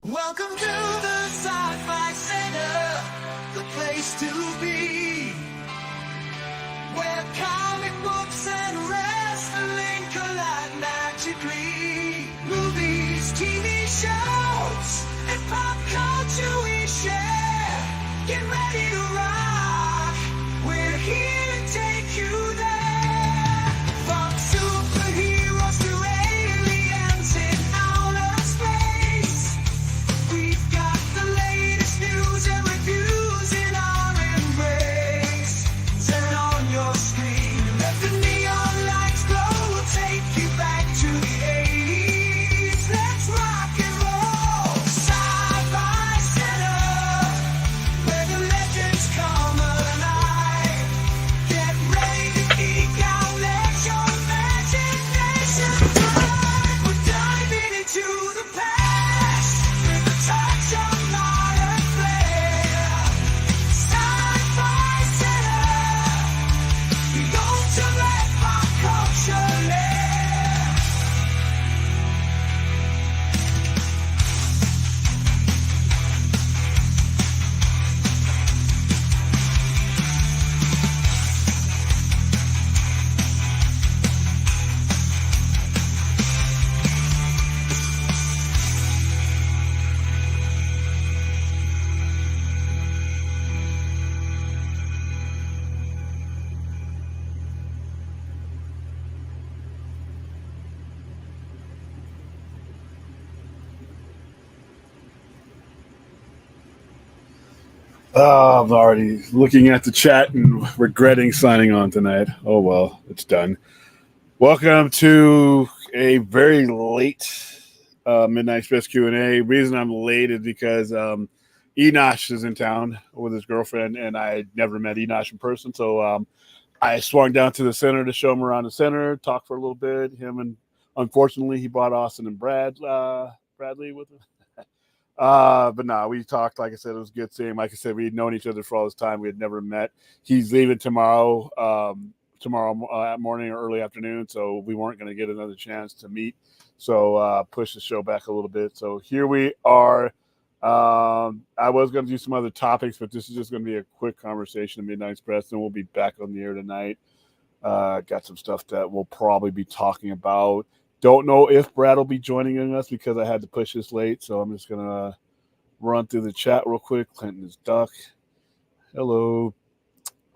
Welcome to the Sci-Fi Center, the place to be, where comic books and wrestling collide magically. Movies, TV shows, and pop culture we share. Get ready to rock, we're here to take you there. From superheroes to aliens in outer space, we've got the latest news and reviews in our embrace. Turn on your screen, let the neon lights glow. We'll take you back to the 80s. Let's rock and roll. Sci-Fi Center, where the legends come alive. Get ready to geek out, let your imagination fly. We're diving into the past with a touch of modern flair. Sci-Fi Center, we go to let pop culture lair. I'm already looking at the chat and regretting signing on tonight. Oh well, it's done. Welcome to a very late Midnight Express Q&A. Reason I'm late is because Enosh is in town with his girlfriend, and I never met Enosh in person. So I swung down to the center to show him around the center, talk for a little bit. Him and unfortunately, he brought Austin and Bradley with him. But no, we talked. Like I said, it was good seeing him. Like I said, we had known each other for all this time. We had never met. He's leaving tomorrow, morning or early afternoon, so we weren't going to get another chance to meet. So push the show back a little bit. So here we are. I was going to do some other topics, but this is just going to be a quick conversation at Midnight Express, and we'll be back on the air tonight. Got some stuff that we'll probably be talking about. Don't know if Brad will be joining us because I had to push this late, so I'm just going to run through the chat real quick. Clinton is duck. Hello.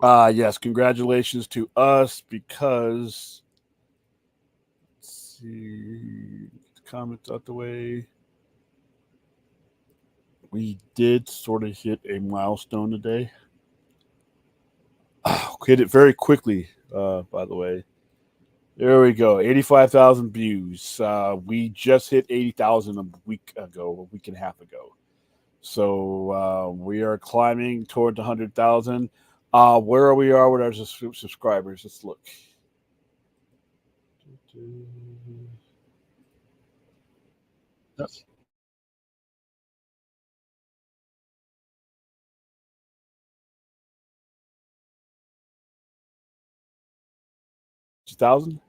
Yes, congratulations to us because, let's see, comments out the way. We did sort of hit a milestone today. Hit it very quickly, by the way. There we go. 85,000 views. We just hit 80,000 a week and a half ago. So we are climbing toward the 100,000. Where are we with our subscribers? Let's look. Yes. 2,000.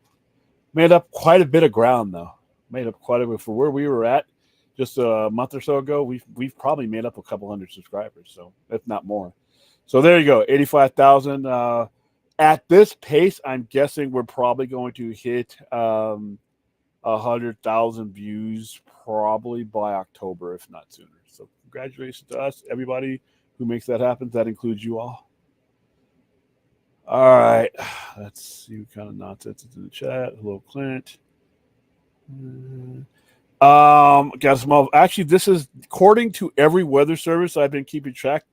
Made up quite a bit of ground, though. Made up quite a bit for where we were at just a month or so ago. We've probably made up a couple hundred subscribers, so if not more. So there you go, 85,000. At this pace, I'm guessing we're probably going to hit 100,000 views probably by October, if not sooner. So congratulations to us, everybody who makes that happen. That includes you all. All right, let's see what kind of nonsense is in the chat. Hello, Clint. Got a small. Actually, this is according to every weather service I've been keeping track.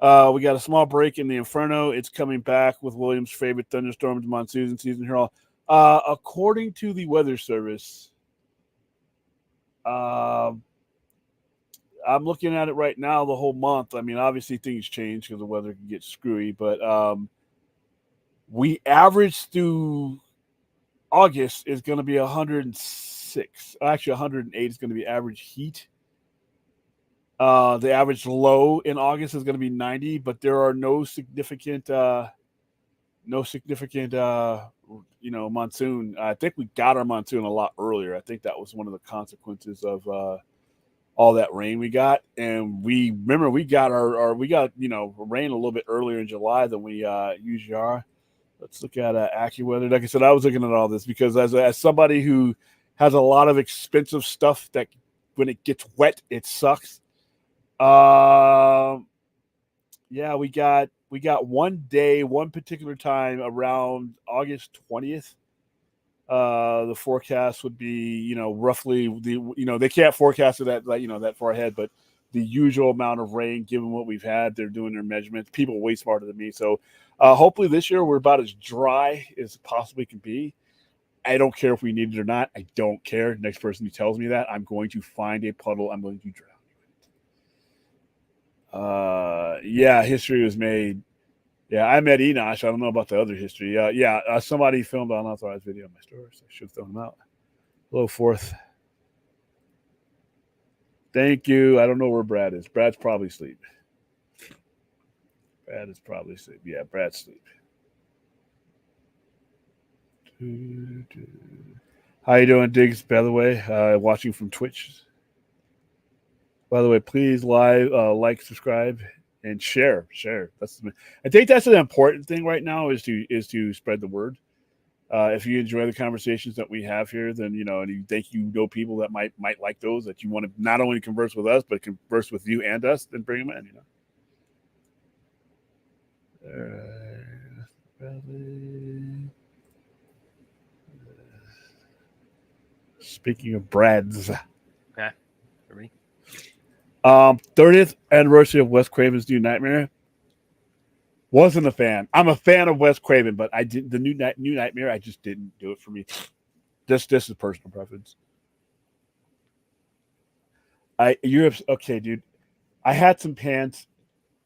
We got a small break in the Inferno. It's coming back with Williams' favorite thunderstorms, monsoons, and season here. According to the weather service, I'm looking at it right now. The whole month. I mean, obviously things change because the weather can get screwy, but we average through August is going to be 106. Actually, 108 is going to be average heat. The average low in August is going to be 90, but there are no significant monsoon. I think we got our monsoon a lot earlier. I think that was one of the consequences of all that rain we got. And we got we got rain a little bit earlier in July than we usually are. Let's look at AccuWeather. Like I said, I was looking at all this because as somebody who has a lot of expensive stuff that when it gets wet, it sucks. Yeah, we got one day, one particular time around August 20th. The forecast would be, roughly they can't forecast it that far ahead, but the usual amount of rain, given what we've had, they're doing their measurements. People way smarter than me. So hopefully this year we're about as dry as possibly can be. I don't care if we need it or not. I don't care. Next person who tells me that, I'm going to find a puddle. I'm going to drown. Yeah, history was made. Yeah, I met Enosh. I don't know about the other history. Somebody filmed an unauthorized video on my story, so I should have thrown them out. Hello, fourth. Thank you. I don't know where Brad is. Brad's probably asleep. Brad is probably asleep. Yeah, Brad's asleep. How you doing, Diggs? By the way, watching from Twitch. By the way, please like, subscribe, and share. I think that's an important thing right now is to spread the word. If you enjoy the conversations that we have here, then and you think people that might like those that you want to not only converse with us but converse with you and us, then bring them in. Speaking of Brad's, yeah, everybody. 30th anniversary of Wes Craven's New Nightmare. Wasn't a fan. I'm a fan of Wes Craven, but the new Nightmare. I just didn't do it for me. This is personal preference. You're okay, dude. I had some pants.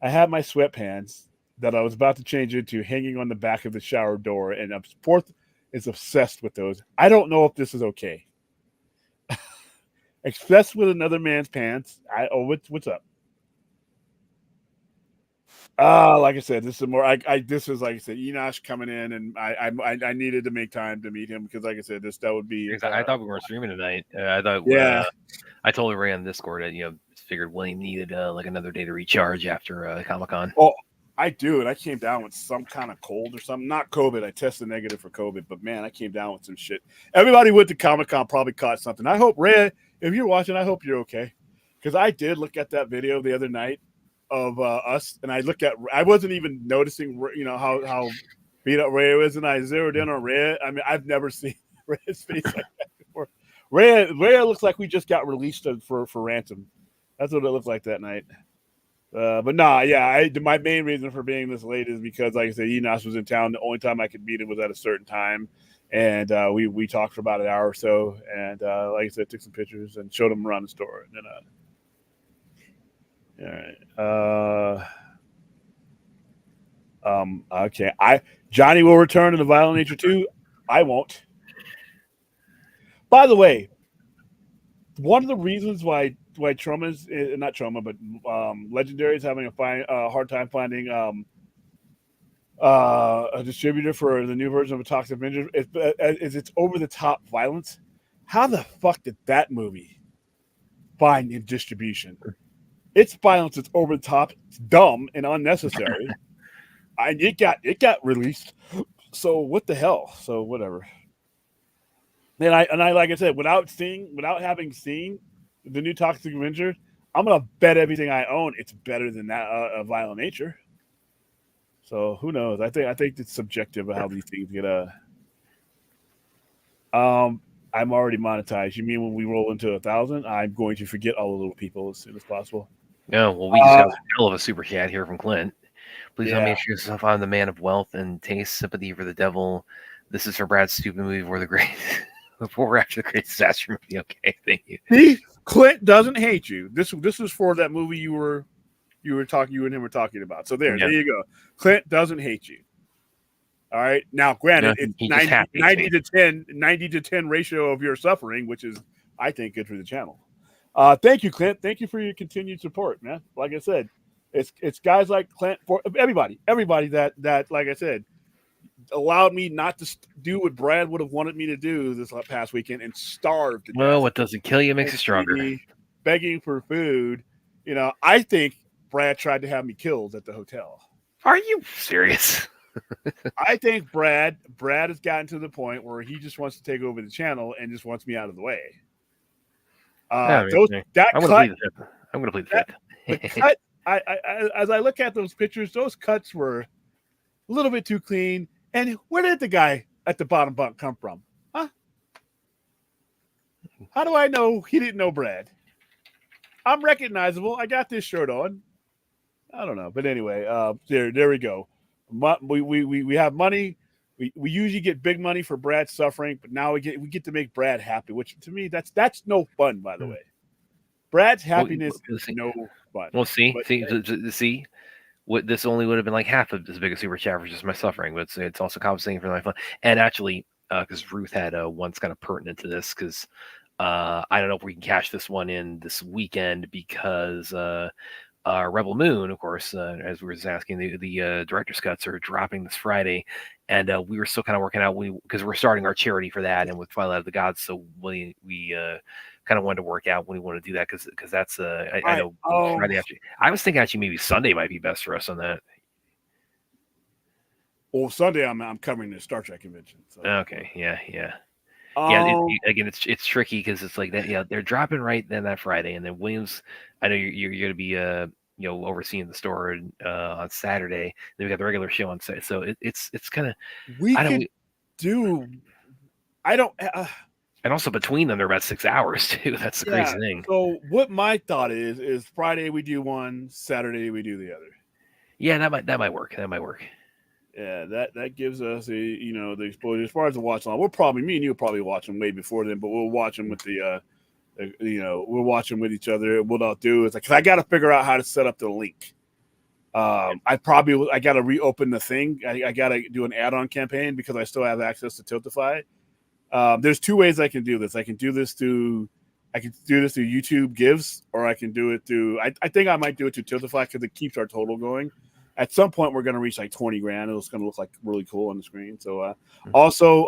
I had my sweatpants that I was about to change into hanging on the back of the shower door, and Fourth is obsessed with those. I don't know if this is okay. Obsessed with another man's pants. What's up? Like I said, this is more. This is like I said, Enosh coming in, and I needed to make time to meet him because, like I said, that would be. I thought we were streaming tonight. I thought. Yeah. I told Ray on Discord that figured William needed like another day to recharge after Comic-Con. Oh, I do, and I came down with some kind of cold or something. Not COVID. I tested negative for COVID, but man, I came down with some shit. Everybody went to Comic-Con probably caught something. I hope, Ray, if you're watching, I hope you're okay, because I did look at that video the other night of us, and I wasn't even noticing, how beat up Ray was, and I zeroed in on Ray. I mean, I've never seen Ray's face like that before. Ray looks like we just got released for ransom. That's what it looked like that night. But nah, yeah, my main reason for being this late is because, like I said, Enosh was in town. The only time I could meet him was at a certain time, and we talked for about an hour or so, and like I said, took some pictures and showed him around the store, and then all right. Okay. Johnny will return in the Violent Nature 2. I won't. By the way, one of the reasons why Trauma's not Trauma, but Legendary is having a hard time finding a distributor for the new version of A Toxic Avenger is its over the top violence. How the fuck did that movie find in distribution? It's violence. It's over the top. It's dumb and unnecessary. And it got released. So what the hell? So whatever. And I like I said, without having seen the new Toxic Avenger, I'm gonna bet everything I own it's better than that of Violent Nature. So who knows? I think it's subjective of how these things get. I'm already monetized. You mean when we roll into 1,000, I'm going to forget all the little people as soon as possible. No, well, we just got a hell of a super chat here from Clint. Please don't make sure yourself I'm the man of wealth and taste, sympathy for the devil. This is for Brad's stupid movie before we're after the great disaster movie. Okay, thank you. See, Clint doesn't hate you. This is for that movie you and him were talking about. So there you go. Clint doesn't hate you. All right. Now, granted, it's 90 to 10 ratio of your suffering, which is, I think, good for the channel. Thank you, Clint. Thank you for your continued support, man. Like I said, it's guys like Clint, for everybody that, like I said, allowed me not to do what Brad would have wanted me to do this past weekend and starved. Well, what doesn't kill you makes you stronger. begging for food. I think Brad tried to have me killed at the hotel. Are you serious? I think Brad has gotten to the point where he just wants to take over the channel and just wants me out of the way. Yeah, That I'm cut, gonna plead the the fifth. cut. As I look at those pictures, those cuts were a little bit too clean. And where did the guy at the bottom bunk come from? Huh? How do I know he didn't know Brad? I'm recognizable. I got this shirt on. I don't know, but anyway, there we go. We have money. We usually get big money for Brad suffering, but now we get to make Brad happy, which to me that's no fun. By the way, Brad's happiness is no fun. Well, see, what this only would have been like half of as big a super chat for just my suffering, but it's also compensating for my fun. And actually, because Ruth had one's kind of pertinent to this, because I don't know if we can cash this one in this weekend because Rebel Moon, of course, as we were just asking, the director's cuts are dropping this Friday, and we were still kind of working out because we're starting our charity for that, and with Twilight of the Gods, so we kind of wanted to work out when we want to do that because that's I know Friday after. I was thinking actually maybe Sunday might be best for us on that. Well, Sunday I'm covering the Star Trek convention. So. Okay, yeah. Again, it's tricky because it's like that. Yeah, they're dropping right then that Friday, and then Williams. I know you're going to be overseeing the store on Saturday. Then we got the regular show on Saturday, so it's kind of and also between them they're about 6 hours too. That's the crazy thing. So what my thought is Friday we do one, Saturday we do the other. Yeah, that might work. That might work. Yeah, that gives us the exposure as far as the watch along. Me and you will probably watch them way before then, but we'll watch them with we'll watch them with each other. What I'll do is because I got to figure out how to set up the link. I got to reopen the thing. I got to do an add-on campaign because I still have access to Tiltify. There's two ways I can do this. I can do this through YouTube Gives, or I can do it through. I think I might do it through Tiltify because it keeps our total going. At some point, we're going to reach like 20 grand. It's going to look like really cool on the screen. So, also,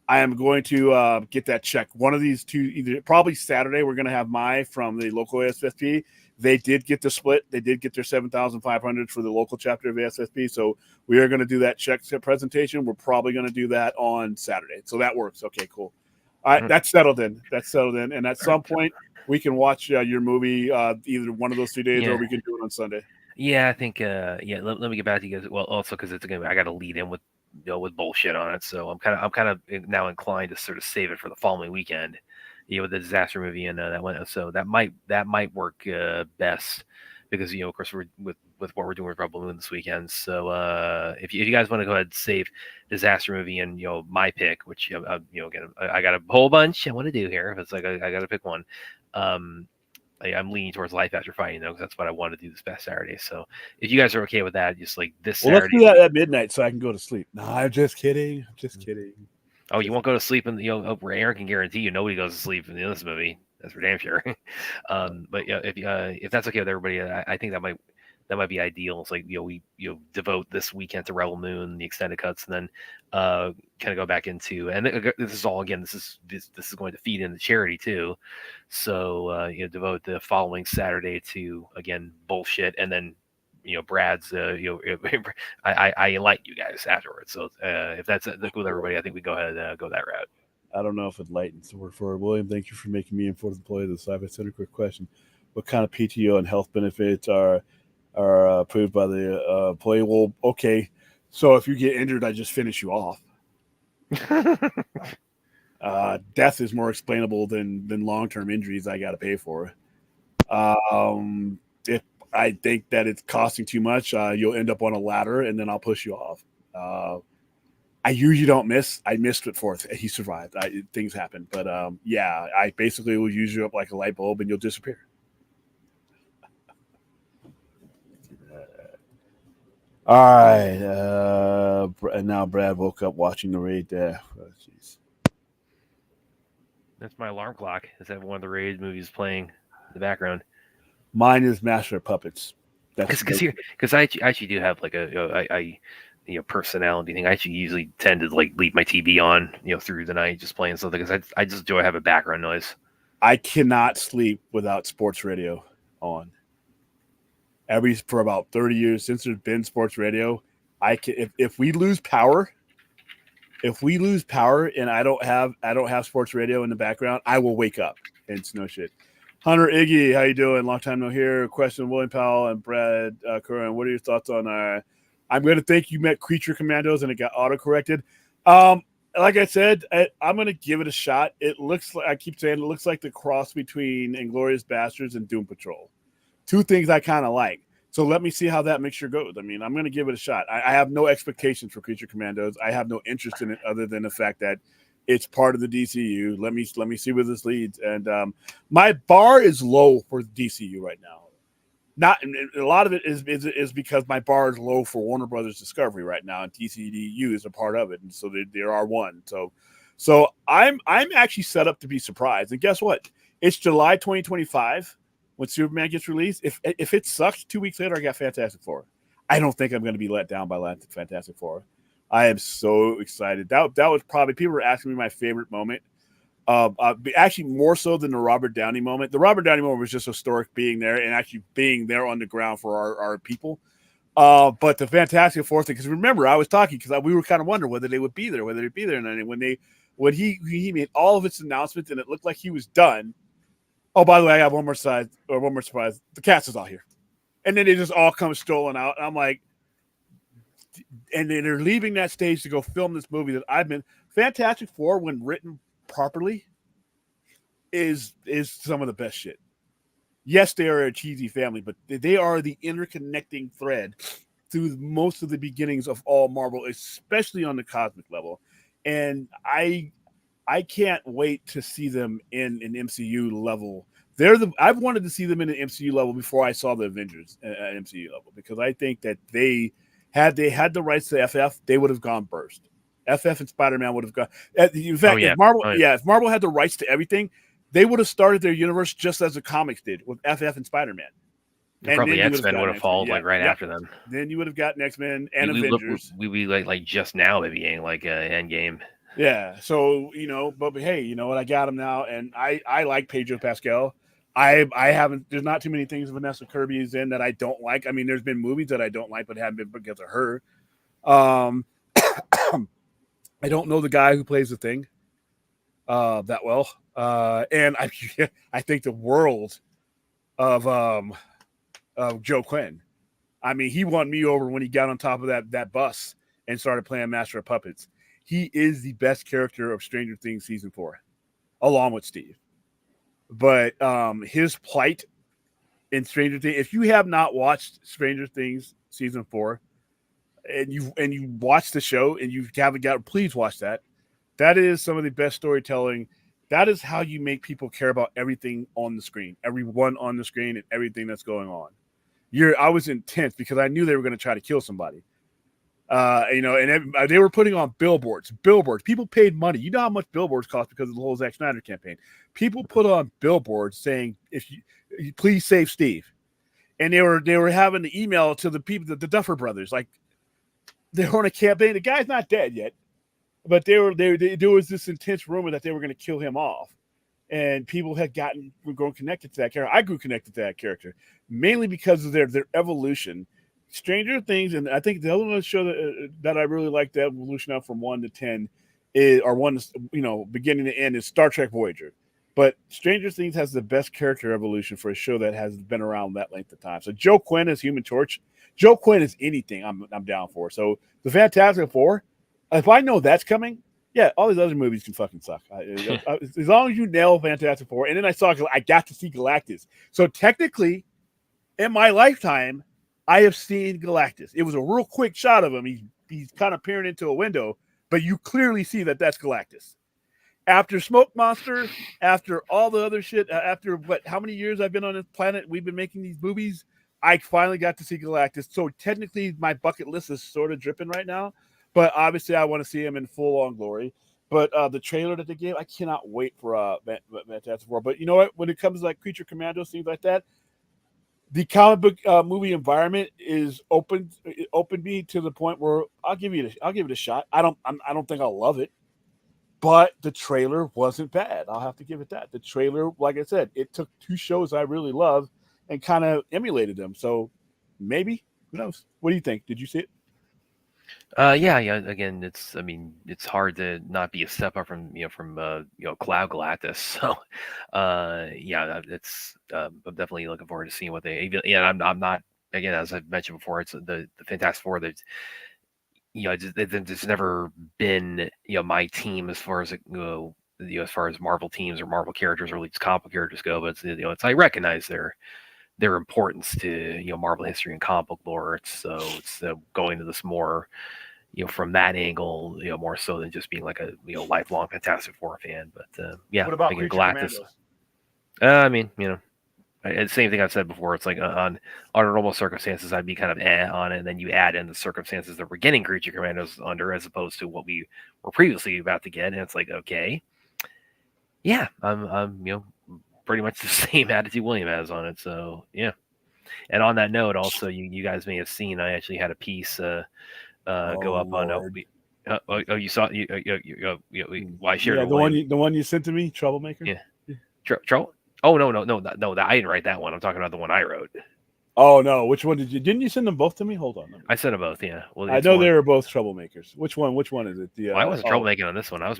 I am going to get that check. One of these two, probably Saturday, we're going to have from the local ASFP. They did get the split. They did get their 7,500 for the local chapter of ASFP. So we are going to do that check presentation. We're probably going to do that on Saturday. So that works. Okay, cool. All right, that's settled in. And at some point, we can watch your movie either one of those 3 days, or we can do it on Sunday. Yeah, I think. Let me get back to you guys. Well, also because I got to lead in with with bullshit on it, so I'm kind of now inclined to sort of save it for the following weekend. With the disaster movie and that one, so that might work best because of course we're with what we're doing with Rebel Moon this weekend. So if you guys want to go ahead and save disaster movie and my pick, which again I got a whole bunch I want to do here. It's like I got to pick one. I'm leaning towards Life After Fighting though, because that's what I want to do this past Saturday. So if you guys are okay with that, just like this Saturday. Let's do that at midnight so I can go to sleep. No, I'm just kidding. Oh, you won't go to sleep, and where Aaron can guarantee you nobody goes to sleep in this movie. That's for damn sure. But if that's okay with everybody, I think that might be ideal. It's like we devote this weekend to Rebel Moon, the extended cuts, and then kind of go back into this is all again. This is going to feed into charity too. So devote the following Saturday to again bullshit, and then Brad's I enlighten you guys afterwards. So if that's with everybody, I think we go ahead and go that route. I don't know if enlightens the word for it. William, thank you for making me enforced employee of the Cyber Center. Quick question: what kind of PTO and health benefits are approved by the employee? Well, okay, so if you get injured, I just finish you off. Death is more explainable than long-term injuries I got to pay for. If I think that it's costing too much, you'll end up on a ladder, and then I'll push you off. I usually don't miss. I missed it fourth. He survived. Things happen, but I basically will use you up like a light bulb, and you'll disappear. All right. And now Brad woke up watching the raid there. Oh, jeez. That's my alarm clock. Is that one of the raid movies playing in the background? Mine is Master of Puppets. Because I actually do have like a personality thing. I actually usually tend to like leave my TV on through the night just playing something because I just enjoy having background noise. I cannot sleep without sports radio on. For about 30 years since there's been sports radio, I can if we lose power, and I don't have sports radio in the background, I will wake up and it's no shit. Hunter Iggy, how you doing? Long time no hear. Question: William Powell and Brad Curran. What are your thoughts on? I'm going to think you met Creature Commandos and it got auto corrected. Like I said, I'm going to give it a shot. It looks like I keep saying it looks like the cross between Inglourious Bastards and Doom Patrol. Two things I kind of like. So let me see how that mixture goes. I mean, I'm going to give it a shot. I have no expectations for Creature Commandos. I have no interest in it other than the fact that it's part of the DCU. Let me see where this leads. And my bar is low for DCU right now. Not a lot of it is because my bar is low for Warner Brothers Discovery right now, and DCU is a part of it, and so they are one. So I'm actually set up to be surprised. And guess what? It's July 2025 when Superman gets released. If it sucks, 2 weeks later I got Fantastic Four. I don't think I'm going to be let down by Fantastic Four. I am so excited. That was probably, people were asking me my favorite moment. Actually, more so than the Robert Downey moment. The Robert Downey moment was just historic, being there and actually being there on the ground for our people. But the Fantastic Four thing, because remember, I was talking because we were kind of wondering whether they would be there, and then when he made all of its announcements and it looked like he was done. Oh, by the way, I have one more surprise. The cast is all here, and then they just all come strolling out. And I'm like, and then they're leaving that stage to go film this movie that I've been. Fantastic Four, when written properly, is some of the best shit. Yes, they are a cheesy family, but they are the interconnecting thread through most of the beginnings of all Marvel, especially on the cosmic level. And I can't wait to see them in an MCU level. I've wanted to see them in an MCU level before I saw the Avengers at MCU level, because I think that had the rights to FF, they would have gone burst. FF and Spider-Man would have gone. In fact, if Marvel had the rights to everything, they would have started their universe just as the comics did with FF and Spider-Man. And probably X-Men would have followed right after them. Then you would have gotten X-Men and Avengers. We'd be like just now maybe being like Endgame. Yeah. So, but hey, you know what? I got him now, and I like Pedro Pascal. I haven't. There's not too many things Vanessa Kirby is in that I don't like. I mean, there's been movies that I don't like, but haven't been because of her. I don't know the guy who plays the Thing that well, and I think the world of Joe Quinn. I mean, he won me over when he got on top of that bus and started playing Master of Puppets. He is the best character of Stranger Things season 4, along with Steve. But his plight in Stranger Things, if you have not watched Stranger Things season 4, and you watch the show and you haven't got, please watch that. That is some of the best storytelling. That is how you make people care about everything on the screen, everyone on the screen, and everything that's going on. I was intense because I knew they were going to try to kill somebody. And they were putting on billboards. People paid money. You know how much billboards cost because of the whole Zack Snyder campaign. People put on billboards saying, "If you please save Steve," and they were having the email to the people, the Duffer Brothers, like they were on a campaign. The guy's not dead yet, but there was this intense rumor that they were going to kill him off, and people were growing connected to that character. I grew connected to that character mainly because of their evolution. Stranger Things, and I think the other show that I really like the evolution of from 1 to 10 beginning to end is Star Trek Voyager. But Stranger Things has the best character evolution for a show that has been around that length of time. So Joe Quinn is Human Torch. Joe Quinn is anything I'm down for. So the Fantastic Four, if I know that's coming, yeah, all these other movies can fucking suck. As long as you nail Fantastic Four. And then I got to see Galactus. So technically, in my lifetime, I have seen Galactus. It was a real quick shot of him. He's kind of peering into a window, but you clearly see that that's Galactus. After Smoke Monster, after all the other shit, after how many years I've been on this planet, we've been making these movies, I finally got to see Galactus. So technically, my bucket list is sort of dripping right now, but obviously I want to see him in full-on glory. But the trailer that they gave, I cannot wait for Fantastic Four. But you know what? When it comes to like Creature Commandos, things like that, the comic book movie environment is open me to the point where I'll give it a shot. I don't think I'll love it, but the trailer wasn't bad. I'll have to give it that. The trailer, like I said, it took two shows I really loved and kind of emulated them. So maybe, who knows? What do you think? Did you see it? Yeah. Again, I mean, it's hard to not be a step up from Cloud Galactus. So, it's. I'm definitely looking forward to seeing what they. Even, yeah, I'm not. Again, as I've mentioned before, it's the Fantastic Four. That it's never been my team as far as as far as Marvel teams or Marvel characters or at least comic book characters go. But it's I recognize their importance to Marvel history and comic book lore. It's going to this more from that angle, more so than just being like a lifelong Fantastic Four fan. But yeah, What about again, Creature Galactus. Commandos? I mean, same thing I've said before. It's like on normal circumstances, I'd be kind of on it, and then you add in the circumstances that we're getting Creature Commandos under, as opposed to what we were previously about to get, and it's like, okay, yeah, I'm pretty much the same attitude William has on it. So yeah. And on that note, also, you guys may have seen I actually had a piece go up on. You saw why I shared Yeah, it. the one you sent to me, Troublemaker. Yeah, trouble. Oh no! I didn't write that one. I'm talking about the one I wrote. Oh no, which one did you? Didn't you send them both to me? Hold on. I sent them both. Yeah. Well, I know they were both troublemakers. Which one? Which one is it? I wasn't troublemaking on this one. I was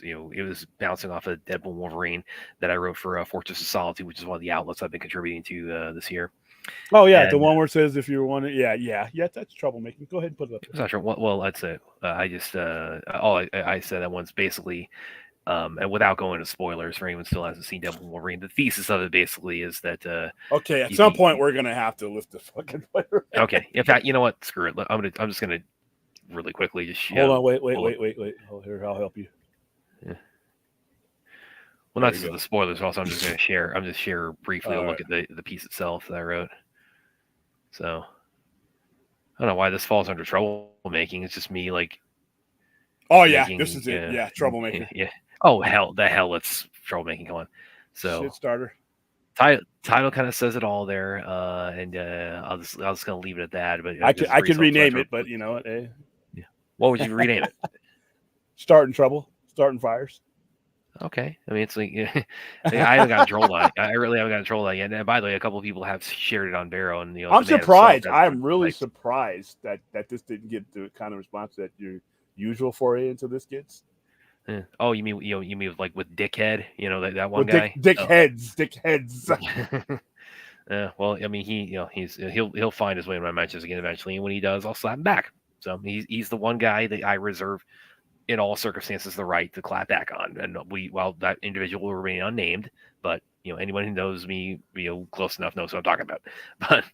it was bouncing off of Deadpool Wolverine that I wrote for Fortress of Solitude, which is one of the outlets I've been contributing to this year. Oh yeah, the one where it says if you want it, yeah, that's troublemaking. Go ahead and put it up. It's not sure. Well, that's it. I just I said that one's basically, and without going to spoilers for anyone who still hasn't seen Deadpool Wolverine, the thesis of it basically is that okay, at some point we're gonna have to lift the fucking player. Okay, in fact, you know what? Screw it. I'm just gonna really quickly just hold on. Wait. Oh, here, I'll help you. Yeah. Well, not just the spoilers. Also, I'm just share briefly a look at the piece itself that I wrote. So I don't know why this falls under troublemaking. It's just me like. Oh yeah, this is it. Yeah, troublemaker. Yeah. Oh hell, it's troublemaking. Come on. So shit starter. Title kind of says it all there, and I'll just gonna leave it at that. But I could rename it, but you know what? Yeah. What would you rename it? Starting trouble, starting fires. Okay, I mean it's like I haven't got trolled on it. I really haven't got trolled on it yet. And by the way, a couple of people have shared it on Barrow, and I'm surprised. I'm really surprised that this didn't get the kind of response that your usual foray into this gets. Yeah. Oh, you mean like with Dickhead? That one guy. Dickheads. Well, I mean he'll find his way in my matches again eventually, and when he does, I'll slap him back. So he's the one guy that I reserve in all circumstances the right to clap back on, and that individual will remain unnamed, but anyone who knows me close enough knows what I'm talking about. But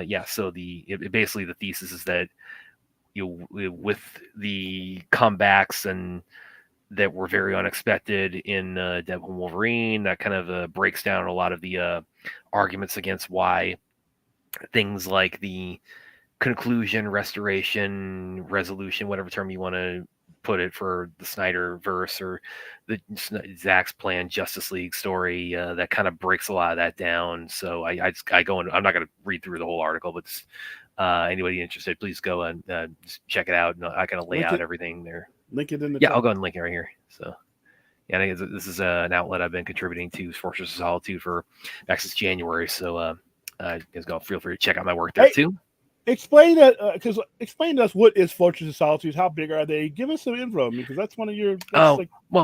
yeah, so basically the thesis is that with the comebacks and that were very unexpected in Deadpool and Wolverine, that kind of breaks down a lot of the arguments against why things like the conclusion, restoration, resolution, whatever term you want to put it, for the Snyderverse or the Zack's planned Justice League story, that kind of breaks a lot of that down. So I go in. I'm not going to read through the whole article, but just, anybody interested, please go and just check it out. And I kind of lay out everything there. Link it in the. Yeah, I'll go and link it right here. So. Yeah, I think this is an outlet I've been contributing to, Fortress of Solitude, for back since January. So, you guys go feel free to check out my work there too. Explain that, because explain to us what is Fortress of Solitude. How big are they? Give us some info, because that's one of your. Well,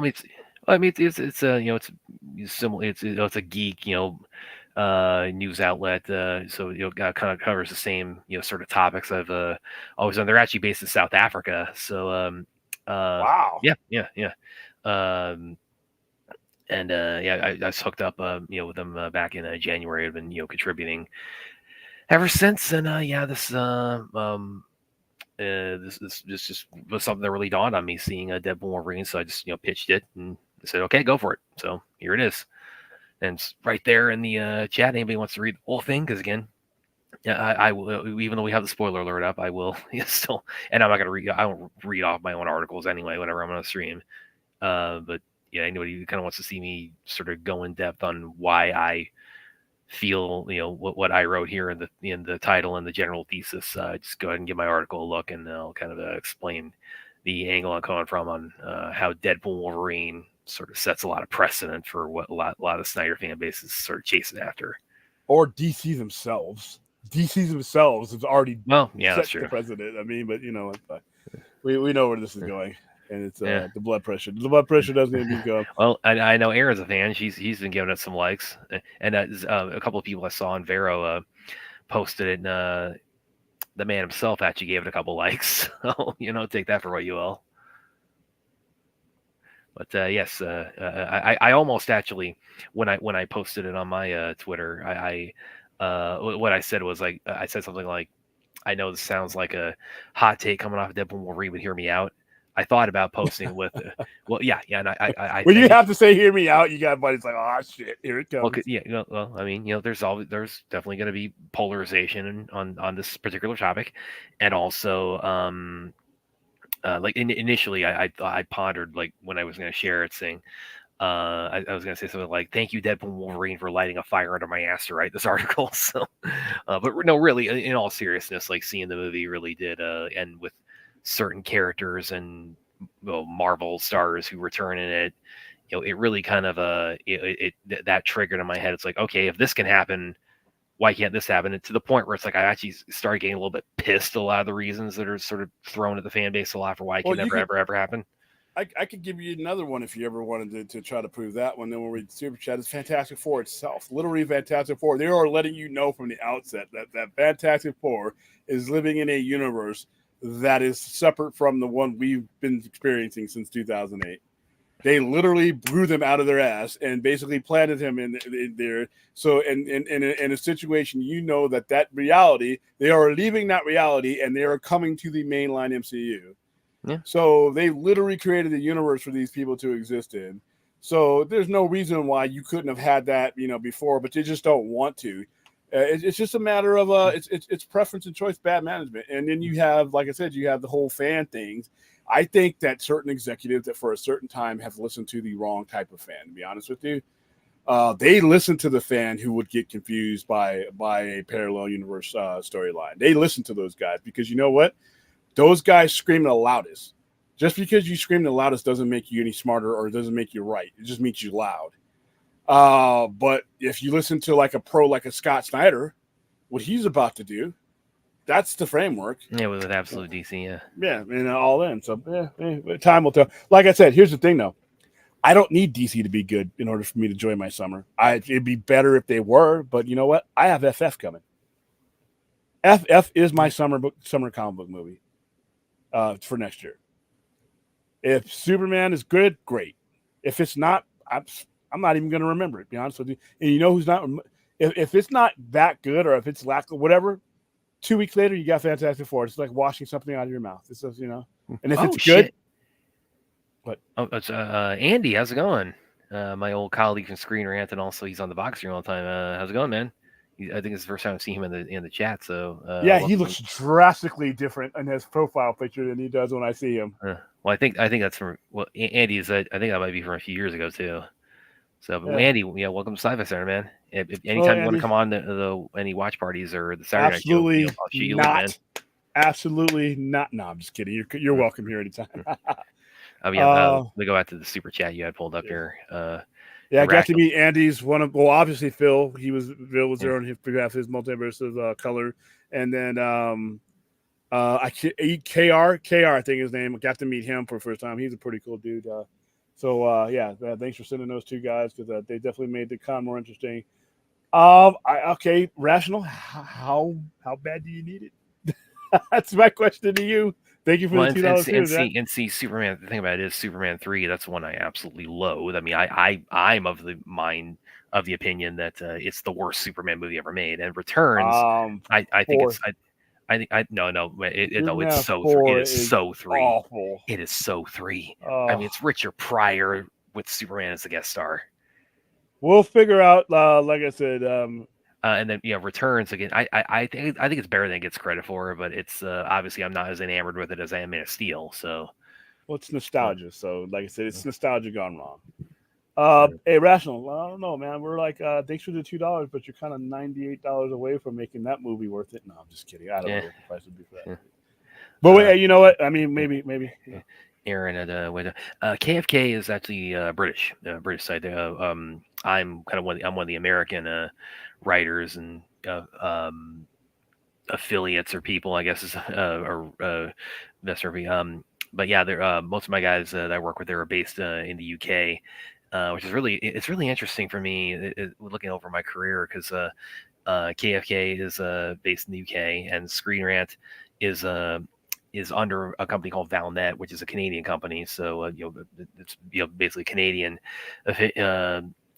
it's it's similar. It's a geek news outlet. So kind of covers the same sort of topics I've always done. They're actually based in South Africa. So wow. Yeah. And I was hooked up with them back in January. I've been contributing ever since, and this just was something that really dawned on me, seeing Deadpool Wolverine. So I just pitched it and said, okay, go for it. So here it is, and it's right there in the chat. Anybody wants to read the whole thing? Because again, I will, even though we have the spoiler alert up, I will still, and I'm not gonna read. I don't read off my own articles anyway whenever I'm on a stream. But yeah, anybody who kind of wants to see me sort of go in depth on why I feel what I wrote here in the title and the general thesis, just go ahead and give my article a look, and I'll kind of explain the angle I'm coming from on how Deadpool Wolverine sort of sets a lot of precedent for what a lot of Snyder fan bases sort of chasing after. Or DC themselves. DC themselves has already that's set true. the precedent. I mean, but we know where this is going, and it's the blood pressure. The blood pressure doesn't even be going. Well, I know Aaron's a fan. He's been giving it some likes, and a couple of people I saw on Vero posted it. And the man himself actually gave it a couple likes. So take that for what you will. But yes, I almost actually when I posted it on my Twitter, what I said was like I said something like, I know this sounds like a hot take coming off of Deadpool Wolverine, but hear me out. I thought about posting with, and I when you have to say "hear me out," you got buddies like, "Oh shit, here it comes." Well, I mean, there's definitely going to be polarization on this particular topic, and also, like initially, I pondered like when I was going to share it, saying, I was going to say something like, "Thank you, Deadpool Wolverine, for lighting a fire under my ass to write this article." So, but no, really, in all seriousness, like seeing the movie really did end with certain characters and Marvel stars who return in it. It really kind of that triggered in my head. It's like, okay, if this can happen, why can't this happen? And to the point where it's like I actually started getting a little bit pissed. A lot of the reasons that are sort of thrown at the fan base a lot for why it can never ever happen. I could give you another one if you ever wanted to try to prove that one. Then we'll read the super chat. It's Fantastic Four itself. Literally Fantastic Four. They are letting you know from the outset that Fantastic Four is living in a universe that is separate from the one we've been experiencing since 2008. They literally blew them out of their ass and basically planted him in there. So in a situation, that reality, they are leaving that reality and they are coming to the mainline MCU. Yeah. So they literally created a universe for these people to exist in. So there's no reason why you couldn't have had that, before, but they just don't want to. It's just a matter of it's preference and choice, bad management. And then you have, like I said, you have the whole fan things. I think that certain executives that for a certain time have listened to the wrong type of fan, to be honest with you. They listen to the fan who would get confused by a parallel universe storyline. They listen to those guys because you know what? Those guys scream the loudest. Just because you scream the loudest doesn't make you any smarter or it doesn't make you right. It just makes you loud. But if you listen to like a pro like a Scott Snyder, what he's about to do, that's the framework. Yeah, with absolute DC, yeah. Yeah, and all in. So time will tell. Like I said, here's the thing though. I don't need DC to be good in order for me to enjoy my summer. It'd be better if they were, but you know what? I have FF coming. FF is my summer comic book movie for next year. If Superman is good, great. If it's not, I'm not even going to remember it, to be honest with you. And you know who's not? If it's not that good or if it's lack of whatever, 2 weeks later, you got Fantastic Four. It's like washing something out of your mouth. It's just, and if it's good. What? Oh, it's Andy. How's it going? My old colleague from Screen Rant, and also he's on the box stream all the time. How's it going, man? I think it's the first time I've seen him in the chat. So he looks drastically different in his profile picture than he does when I see him. Well, I think that's from Andy is. I think that might be from a few years ago too. So, but Andy, welcome to Sci-Fi Center, man. If anytime you want to come on the any watch parties or the Saturday night show, I'll shoot you not. Man. Absolutely not. No, I'm just kidding. You're welcome here anytime. We go back to the super chat you had pulled up here. I got to meet Andy's obviously Phil. Phil was there on his multiverse of color, and then KR, I think his name. I got to meet him for the first time. He's a pretty cool dude. Thanks for sending those two guys because they definitely made the con more interesting. Rational. How bad do you need it? That's my question to you. Thank you for the $2. And see, Superman. The thing about it is, Superman 3. That's one I absolutely loathe. I mean, I'm of the opinion that it's the worst Superman movie ever made. And Returns, I think it's. It's so 3. It is so 3. Awful. It is so 3. I mean, it's Richard Pryor with Superman as the guest star. We'll figure out. Like I said. And then Returns again. I think it's better than it gets credit for, but it's obviously I'm not as enamored with it as I am Man of Steel. So, it's nostalgia. So, like I said, it's nostalgia gone wrong. Hey, Rational. I don't know, man. We're like, thanks for the $2, but you're kind of $98 away from making that movie worth it. No, I'm just kidding. I don't know what the price would be for that. But wait, you know what? I mean, maybe. Aaron at KFK is actually British site. I'm kind of I'm one of the American writers and affiliates or people, I guess, is or best or but yeah, they're most of my guys that I work with, are based in the UK, which is really interesting for me looking over my career, because KFK is based in the UK, and Screen Rant is under a company called Valnet, which is a Canadian company. So it's basically Canadian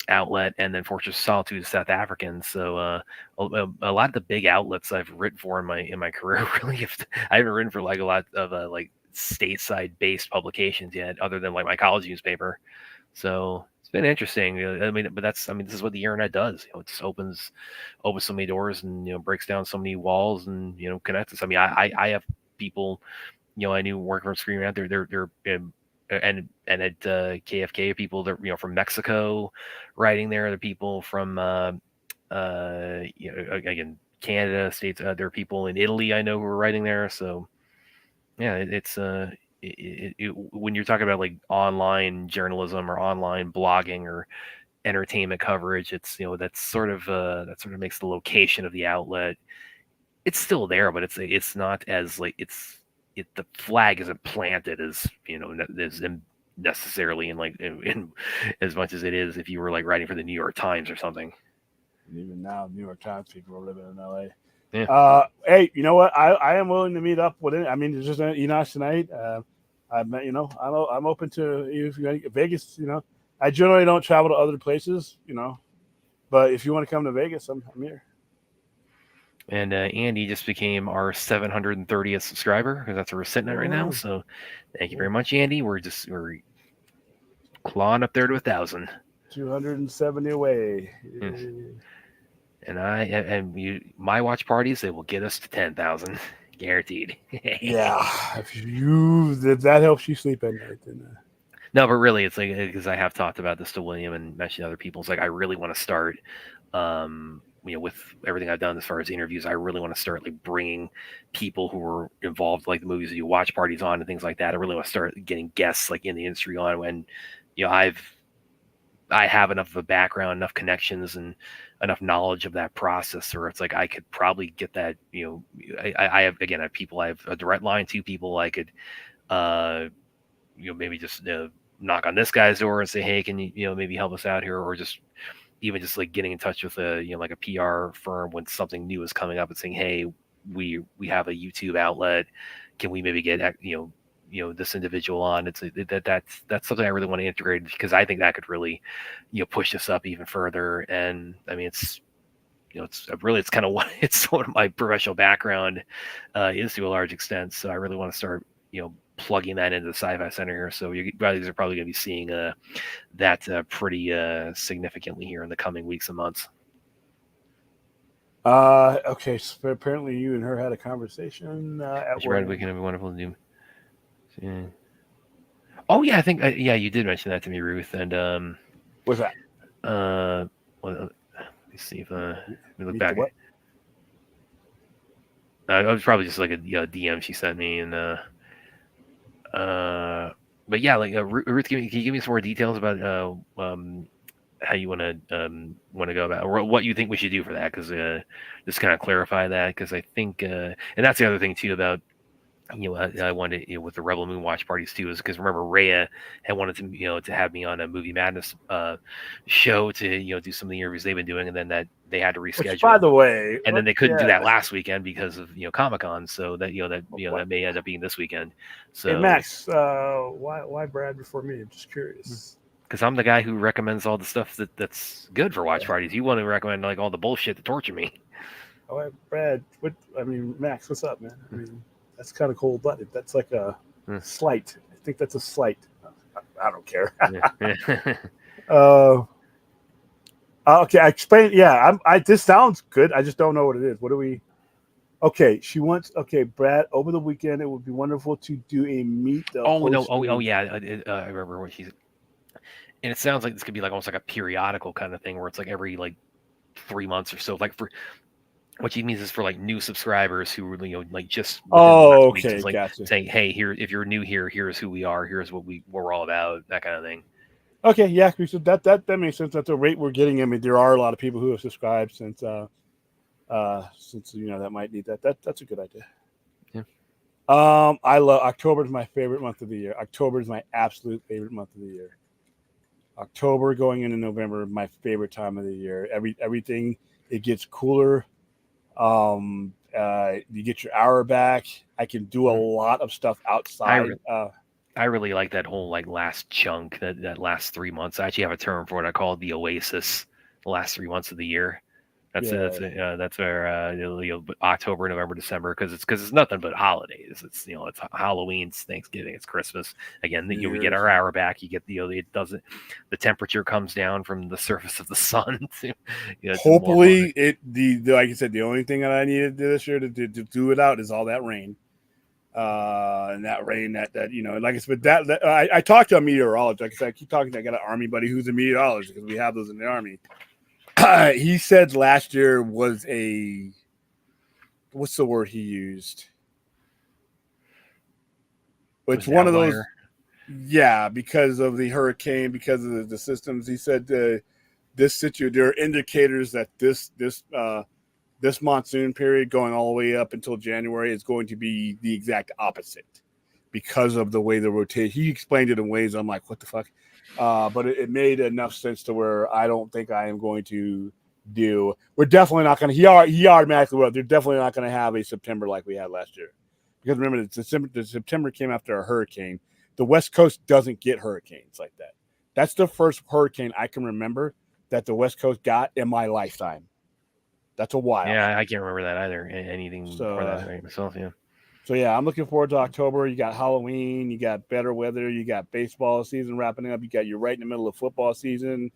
outlet, and then Fortress of Solitude is South African. So a lot of the big outlets I've written for in my career really, I haven't written for like a lot of like stateside based publications yet, other than like my college newspaper. So it's been interesting. I mean, but this is what the internet does. It just opens so many doors, and breaks down so many walls, and connects us. I mean, I have people I knew working from Screen Rant. They're and at KFK, people that from Mexico writing there. The people from again, Canada, States. There are people in Italy I know who are writing there. So yeah, when you're talking about like online journalism or online blogging or entertainment coverage, it's that's sort of makes the location of the outlet. It's still there, but it's not as like the flag isn't planted as as necessarily in as much as it is if you were like writing for the New York Times or something. And even now, New York Times people are living in LA. Yeah. Hey, you know what? I am willing to meet up with it. I mean, it's just Enosh tonight. I'm open to if you Vegas. I generally don't travel to other places. But if you want to come to Vegas, I'm here. And Andy just became our 730th subscriber, because that's where we're sitting at right now. So thank you very much, Andy. We're clawing up there to 1,000. 270 away. Yes. And my watch parties, they will get us to 10,000, guaranteed. Yeah, if that helps you sleep at night, then. No, but really, it's like, because I have talked about this to William and mentioned other people. It's like I really want to start. With everything I've done as far as interviews, I really want to start like bringing people who are involved, like the movies that you watch parties on and things like that. I really want to start getting guests like in the industry on when, I have enough of a background, enough connections, and enough knowledge of that process, or it's like I could probably get that. I have people. I have a direct line to people. I could, maybe just knock on this guy's door and say, hey, can you maybe help us out here, or just even just like getting in touch with like a PR firm when something new is coming up and saying, hey, we have a YouTube outlet, can we maybe get this individual on? It's that's something I really want to integrate, because I think that could really push us up even further. And I mean, it's kind of what it's what my professional background is to a large extent. So I really want to start plugging that into the Sci-Fi Center here. So you guys are probably going to be seeing that pretty significantly here in the coming weeks and months. Okay, so apparently you and her had a conversation at work. We can have a wonderful do. Yeah. Oh yeah, I think you did mention that to me, Ruth. And what's that? Well, let me see if let me look back. What? It was probably just like a DM she sent me, and but yeah, like Ruth, can you give me some more details about how you want to go about, or what you think we should do for that? Because just kind of clarify that, because I think, and that's the other thing too about I wanted with the Rebel Moon watch parties too, is because remember Rhea had wanted to to have me on a Movie Madness show to do some of the interviews they've been doing, and then that they had to reschedule. Which, by the way, and then they couldn't do that last weekend because of Comic-Con, so that that may end up being this weekend. So hey Max, why Brad before me? I'm just curious. Because I'm the guy who recommends all the stuff that's good for watch parties. You want to recommend like all the bullshit to torture me. All right, Brad. Max, what's up, man? I mean, that's kind of cold-blooded. That's like a slight. I think that's a slight. I don't care. Okay, I explained. Yeah, this sounds good. I just don't know what it is. What do we? Okay, she wants. Okay, Brad. Over the weekend, it would be wonderful to do a meet. Yeah. I remember what she's. And it sounds like this could be like almost like a periodical kind of thing, where it's like every like 3 months or so. Like What she means is for like new subscribers who really, like just within the last Oh, week, okay, just like gotcha. saying, "Hey, here, if you're new here, here's who we are. Here's what we're all about." That kind of thing. Okay, yeah, so that makes sense. That's the rate we're getting. I mean, there are a lot of people who have subscribed since that might need that. That's a good idea. Yeah. I love October is my favorite month of the year. October is my absolute favorite month of the year. October going into November, my favorite time of the year. Everything it gets cooler. You get your hour back. I can do a lot of stuff I outside. re- I really like that whole like last chunk, that last 3 months. I actually have a term for it. I call it the oasis. The last 3 months of the year. Yeah, That's where October, November, December, because it's nothing but holidays. It's Halloween, it's Thanksgiving, it's Christmas. Again, New we get Year's. our hour back. You get it doesn't, the temperature comes down from the surface of the sun to more Hopefully, moderate. like you said, the only thing that I needed this year to do it out is all that rain. And that rain, like I said, that I talked to a meteorologist. Like I said, I keep talking. I got an army buddy who's a meteorologist because we have those in the army. He said last year was what's the word he used? It's Was an one of those, outlier. yeah, because of the hurricane, because of the systems. He said there are indicators that this monsoon period going all the way up until January is going to be the exact opposite because of the way the rotation. He explained it in ways I'm like, what the fuck? But it made enough sense to where I don't think I am going to do. We're definitely not going to. He automatically wrote. They're definitely not going to have a September like we had last year, because remember, the September came after a hurricane. The West Coast doesn't get hurricanes like that. That's the first hurricane I can remember that the West Coast got in my lifetime. That's a while. Yeah, I can't remember that either. Anything So, before that, right? Myself, yeah. yeah, I'm looking forward to October. You got Halloween, you got better weather, you got baseball season wrapping up. You're right in the middle of football season.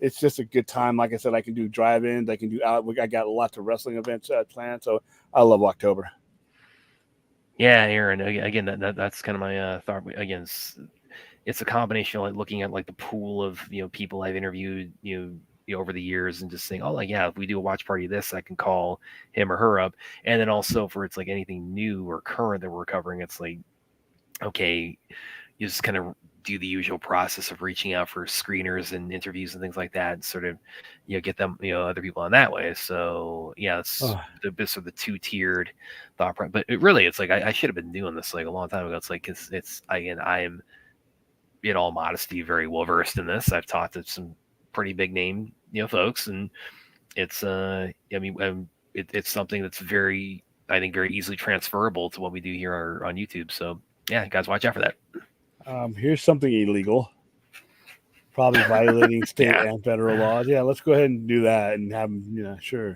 It's just a good time. Like I said, I can do drive-ins. I can do out. I got lots of wrestling events planned. So I love October. Yeah, Aaron. Again, that's kind of my thought. Again, it's a combination of like looking at like the pool of people I've interviewed over the years and just saying, oh, like, yeah, if we do a watch party of this, I can call him or her up. And then also for it's like anything new or current that we're covering, it's like, okay, you just kind of do the usual process of reaching out for screeners and interviews and things like that, and sort of get them other people on that way. So yeah, it's the sort of the two-tiered thought process. But it's like I should have been doing this like a long time ago. It's like it's again, I am in all modesty very well versed in this. I've talked to some pretty big name folks, and it's it's something that's very, I think, very easily transferable to what we do here on YouTube. So yeah, guys, watch out for that. Here's something illegal, probably violating state Yeah. and federal laws. Yeah, let's go ahead and do that and have them. Sure.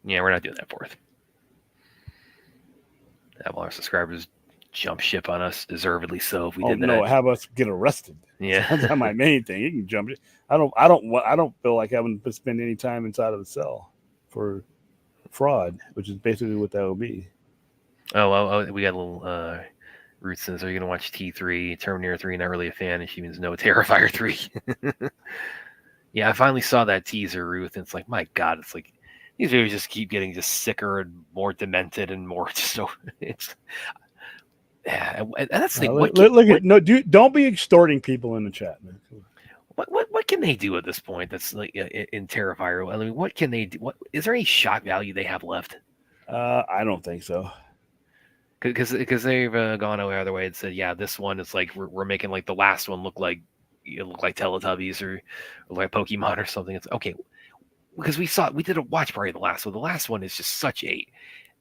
Yeah, we're not doing that fourth. Have all our subscribers jump ship on us, deservedly so. If we did that, no, have us get arrested. yeah, That's not my main thing. You can jump. I don't feel like having to spend any time inside of the cell for fraud, which is basically what that will be. Oh, we got a little Ruth says, are you going to watch T3? Terminator 3, not really a fan, and she means no Terrifier 3. Yeah, I finally saw that teaser, Ruth, and it's like, my God, it's like, these videos just keep getting just sicker and more demented and more just so it's yeah, and that's the thing. Don't be extorting people in the chat, man. What can they do at this point that's like in Terrifier? I mean, what can they do? What is there any shock value they have left? I don't think so. Because they've gone other way and said, yeah, this one is like we're making like the last one look like Teletubbies or like Pokemon or something. It's okay because we did a watch party of the last one. The last one is just such a,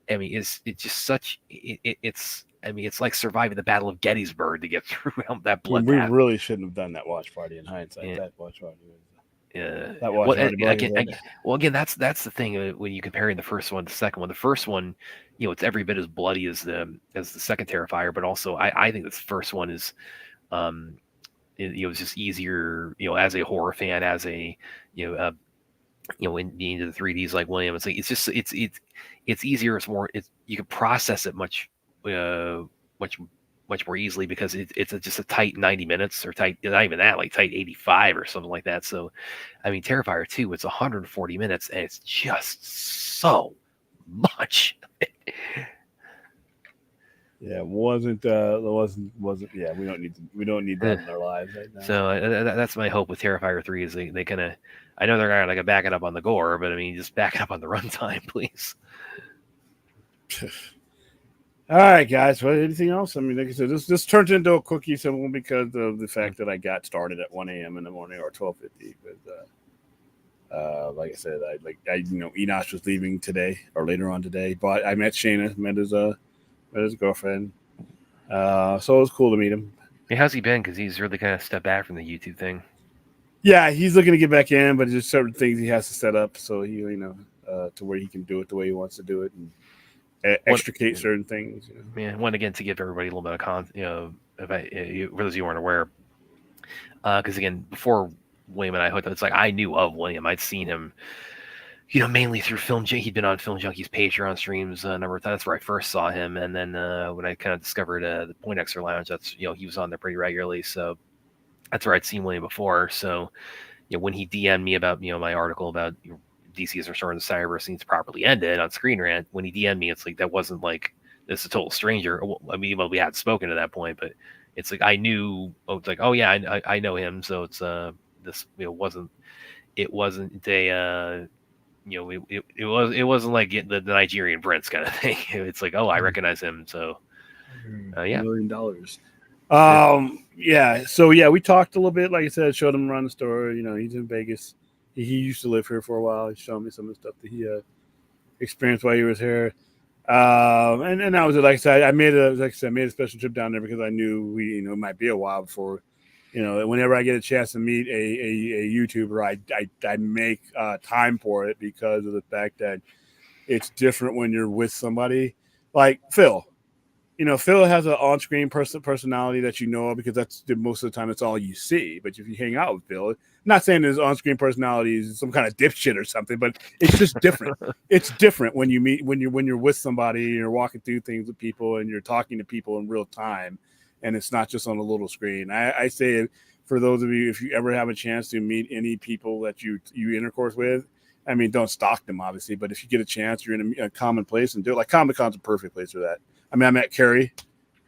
I mean, it's just such it's. I mean, it's like surviving the Battle of Gettysburg to get through that bloodbath. We really shouldn't have done that watch party in hindsight. Yeah. That watch party was. Yeah. That watch party. Again, that's the thing when you comparing the first one to the second one. The first one, it's every bit as bloody as the second Terrifier, but also I think this first one is, it's just easier, as a horror fan, as a in being into the 3Ds like William. It's like it's easier. It's more. You can process it much much more easily because it's just a tight 90 minutes or tight, not even that, like tight 85 or something like that. So, I mean, Terrifier 2, it's 140 minutes and it's just so much. Yeah, it wasn't. Yeah, we don't need that in our lives right now. So that's my hope with Terrifier 3 is they kind of, I know they're going to back it up on the gore, but I mean, just back it up on the runtime, please. All right, guys. Well, anything else? I mean, like I said, this turned into a quickie simple because of the fact that I got started at 1 a.m. in the morning or 12:50. But like I said, Enosh was leaving today or later on today. But I met Shayna, met his girlfriend. So it was cool to meet him. Hey, how's he been? Because he's really kind of stepped back from the YouTube thing. Yeah, he's looking to get back in, but there's certain things he has to set up so he, to where he can do it the way he wants to do it and extricate certain things. Yeah, one again to give everybody a little bit of for those of you who aren't aware, because again, before William and I hooked up, it's like I knew of William. I'd seen him, mainly through Film. He'd been on Film Junkie's Patreon streams a number of times. That's where I first saw him, and then when I kind of discovered the Point Xer Lounge, that's he was on there pretty regularly. So that's where I'd seen William before. So when he DM'd me about my article about DC is restoring the Cyberverse needs properly ended on Screen Rant, when he DM'd me, it's like that wasn't like this is a total stranger. I mean, we had spoken at that point, but it's like I knew. It's like, oh yeah, I know him. So it's this wasn't a it wasn't like getting the Nigerian prince kind of thing. It's like, oh, I recognize him. So yeah, $1 million. Yeah. So yeah, we talked a little bit. Like I said, showed him around the store. He's in Vegas. He used to live here for a while. He showed me some of the stuff that he experienced while he was here. And that was it. Like I said, I made a special trip down there because I knew it might be a while before, whenever I get a chance to meet a YouTuber, I make time for it because of the fact that it's different when you're with somebody like Phil. Phil has an on-screen personality that because that's most of the time that's all you see. But if you hang out with Phil, I'm not saying his on-screen personality is some kind of dipshit or something, but it's just different. It's different when you're with somebody and you're walking through things with people and you're talking to people in real time, and it's not just on a little screen. I say for those of you, if you ever have a chance to meet any people that you intercourse with, I mean, don't stalk them obviously, but if you get a chance, you're in a common place and do it. Like Comic-Con's a perfect place for that. I mean, I met Kerry.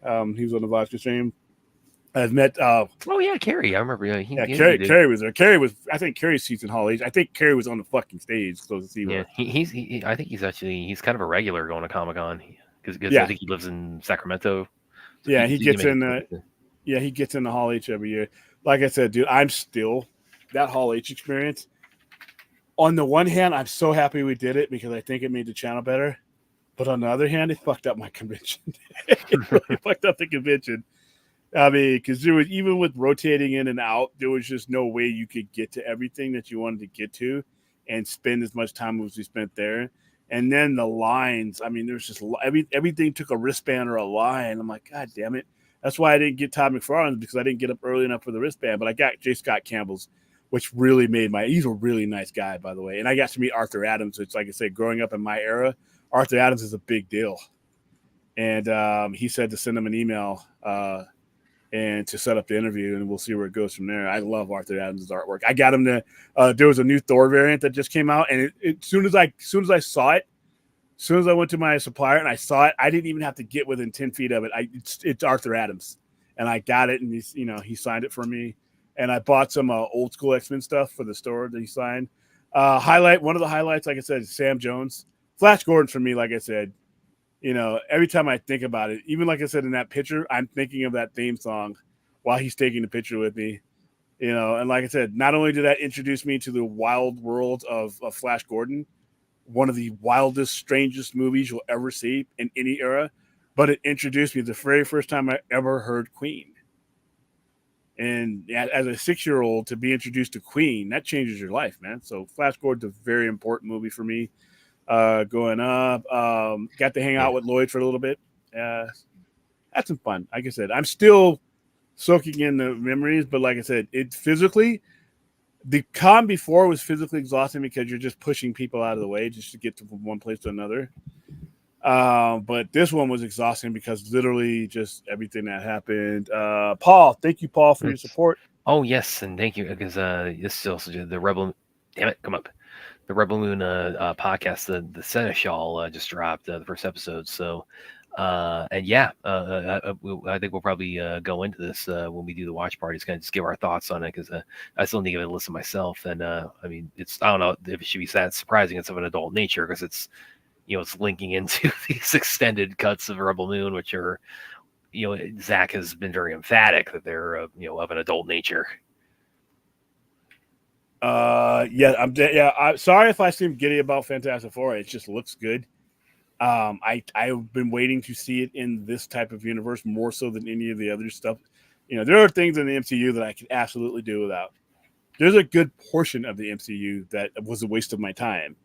He was on the vodka stream. I've met. Oh yeah, Kerry. I remember. Kerry was there. Kerry was. I think Kerry's seats in Hall H. I think Kerry was on the fucking stage close to see. Yeah, I think he's kind of a regular going to Comic-Con because I think he lives in Sacramento. So yeah, he gets in. He gets in the Hall H every year. Like I said, dude, I'm still that Hall H experience. On the one hand, I'm so happy we did it because I think it made the channel better. But on the other hand, it fucked up my convention. It really fucked up the convention. I mean, because there was, even with rotating in and out, there was just no way you could get to everything that you wanted to get to and spend as much time as we spent there. And then the lines, I mean, there's just everything took a wristband or a line. I'm like, God damn it. That's why I didn't get Todd McFarlane's because I didn't get up early enough for the wristband. But I got J. Scott Campbell's, which really he's a really nice guy, by the way. And I got to meet Arthur Adams, which, like I said, growing up in my era, Arthur Adams is a big deal. And he said to send him an email and to set up the interview, and we'll see where it goes from there. I love Arthur Adams' artwork. I got him to there was a new Thor variant that just came out, and as soon as I saw it, as soon as I went to my supplier and I saw it, I didn't even have to get within 10 feet of it. It's Arthur Adams. And I got it, and he signed it for me. And I bought some old school X-Men stuff for the store that he signed. One of the highlights, like I said, is Sam Jones. Flash Gordon for me, like I said, every time I think about it, even like I said in that picture, I'm thinking of that theme song while he's taking the picture with me. And like I said, not only did that introduce me to the wild world of Flash Gordon, one of the wildest, strangest movies you'll ever see in any era, but it introduced me the very first time I ever heard Queen. And as a 6-year-old, to be introduced to Queen, that changes your life, man. So Flash Gordon's a very important movie for me. Going up, got to hang out with Lloyd for a little bit. Had some fun. Like I said, I'm still soaking in the memories, but like I said, the con before was physically exhausting because you're just pushing people out of the way just to get from one place to another. But this one was exhausting because literally just everything that happened. Paul, thank you, Paul, for your support. Oh yes, and thank you because this is also the Rebel. Damn it, come up. The Rebel Moon podcast, the Seneschal just dropped the first episode. So, and yeah, I think we'll probably go into this when we do the watch party. It's gonna just give our thoughts on it because I still need to give it a listen myself. And I mean, I don't know if it should be that surprising. It's of an adult nature because it's it's linking into these extended cuts of Rebel Moon, which are Zach has been very emphatic that they're of an adult nature. I'm sorry if I seem giddy about Fantastic Four. It just looks good. I've been waiting to see it in this type of universe more so than any of the other stuff. There are things in the MCU that I could absolutely do without. There's a good portion of the MCU that was a waste of my time,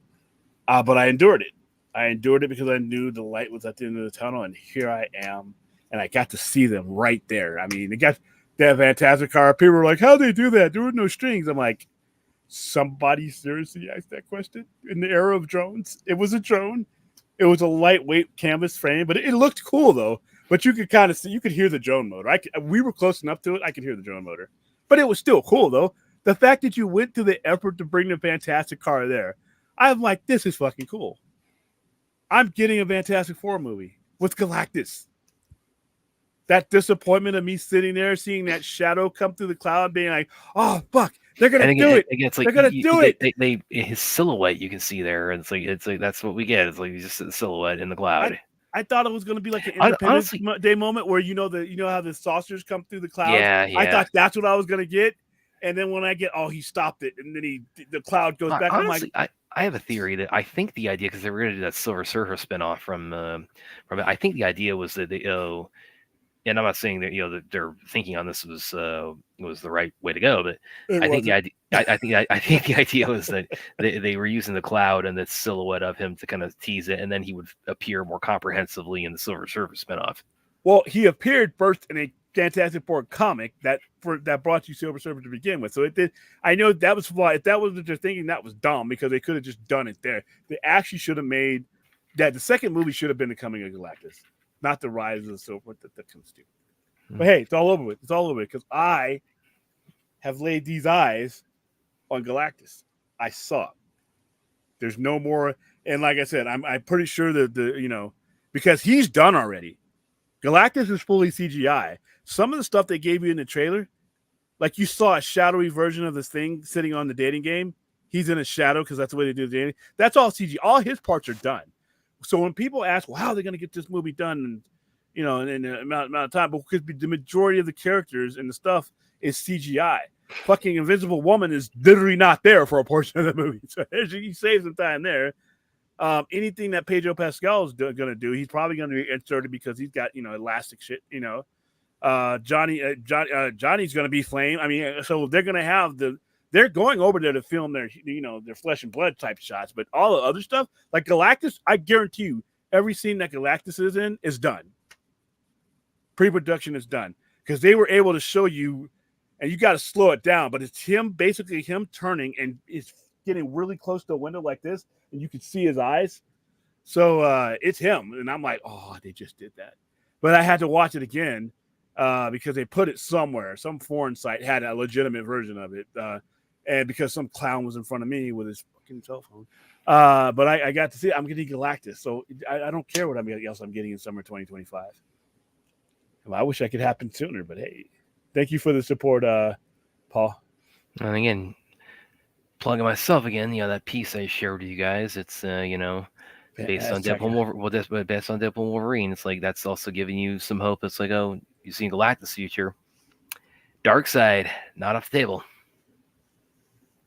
but I endured it. I endured it because I knew the light was at the end of the tunnel, and here I am, and I got to see them right there. I mean, they got that Fantastic car. People were like, "How'd they do that? There were no strings." I'm like, somebody seriously asked that question in the era of drones. It was a drone. It was a lightweight canvas frame, but it looked cool though. But you could kind of see, you could hear the drone motor. We were close enough to it. I could hear the drone motor, but it was still cool though. The fact that you went to the effort to bring the Fantastic car there, I'm like, this is fucking cool. I'm getting a Fantastic Four movie with Galactus. That disappointment of me sitting there, seeing that shadow come through the cloud, being like, "Oh fuck, they're gonna do it! Again, it's like they're gonna do it!" They his silhouette you can see there, and it's like that's what we get. It's like just a silhouette in the cloud. I thought it was going to be like an Independence Day moment where you know how the saucers come through the clouds. Yeah. I thought that's what I was going to get, and then when I get, he stopped it, and then the cloud goes back. Honestly, I'm like, I have a theory that I think the idea, because they were going to do that Silver Surfer spinoff from it. I think the idea was that they and I'm not saying that that they're thinking on this was the right way to go, but I think the idea. I think the idea was that they were using the cloud and the silhouette of him to kind of tease it, and then he would appear more comprehensively in the Silver Surfer spinoff. Well, he appeared first in a Fantastic Four comic that brought you Silver Surfer to begin with. So it did. I know that was why. If that was what they're thinking, that was dumb because they could have just done it there. They actually should have made that. The second movie should have been The Coming of Galactus, not The Rise of the Silver. That comes stupid. But hey, it's all over with. It's all over with because I have laid these eyes on Galactus. I saw it. There's no more. And like I said, I'm pretty sure that because he's done already. Galactus is fully CGI. Some of the stuff they gave you in the trailer, like you saw a shadowy version of this thing sitting on the dating game. He's in a shadow because that's the way they do the dating. That's all CG. All his parts are done. So when people ask, well, how are they going to get this movie done? In the amount of time, but because the majority of the characters and the stuff is CGI. Fucking Invisible Woman is literally not there for a portion of the movie, so he saves some time there. Anything that Pedro Pascal is going to do, he's probably going to be inserted because he's got elastic shit. Johnny's going to be Flame. I mean, so they're going to have they're going over there to film their their flesh and blood type shots, but all the other stuff like Galactus, I guarantee you, every scene that Galactus is in is done. Pre-production is done because they were able to show you, and you got to slow it down, but it's him turning and it's getting really close to a window like this, and you can see his eyes. So it's him, and I'm like, oh, they just did that. But I had to watch it again because they put it somewhere. Some foreign site had a legitimate version of it, and because some clown was in front of me with his fucking cell phone. But I got to see it. I'm getting Galactus, so I don't care what else I'm getting in summer 2025. I wish I could happen sooner, but hey, thank you for the support, Paul. And again, plugging myself again, that piece I shared with you guys, it's based on Deadpool Wolverine. It's like that's also giving you some hope. It's like, oh, you've seen Galactus' future. Darkseid, not off the table.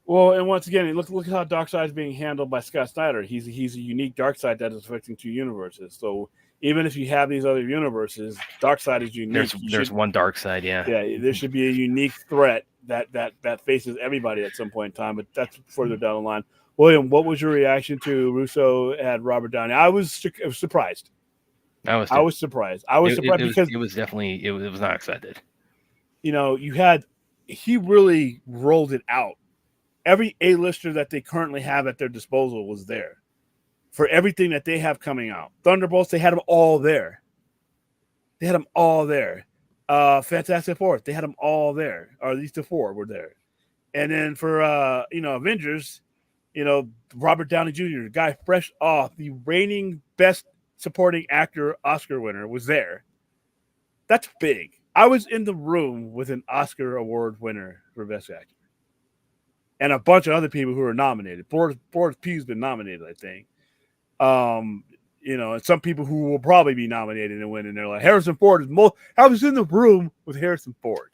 Well, and once again, look at how Darkseid is being handled by Scott Snyder. He's a unique Darkseid that is affecting two universes. So even if you have these other universes, Darkseid is unique. There's one Darkseid, yeah. Yeah, there should be a unique threat that faces everybody at some point in time, but that's further down the line. William, what was your reaction to Russo had Robert Downey? I was surprised. I was surprised. Because it was definitely it was not expected. He really rolled it out. Every A-lister that they currently have at their disposal was there. for everything that they have coming out. Thunderbolts, they had them all there. They had them all there. Fantastic Four, they had them all there, or at least the 4 were there. And then for Avengers, Robert Downey Jr., guy fresh off the reigning best supporting actor Oscar winner, was there. That's big. I was in the room with an Oscar award winner for best actor, and a bunch of other people who were nominated. Boris Pugh's been nominated, I think. And some people who will probably be nominated and win, and they're like, Harrison Ford is I was in the room with Harrison Ford,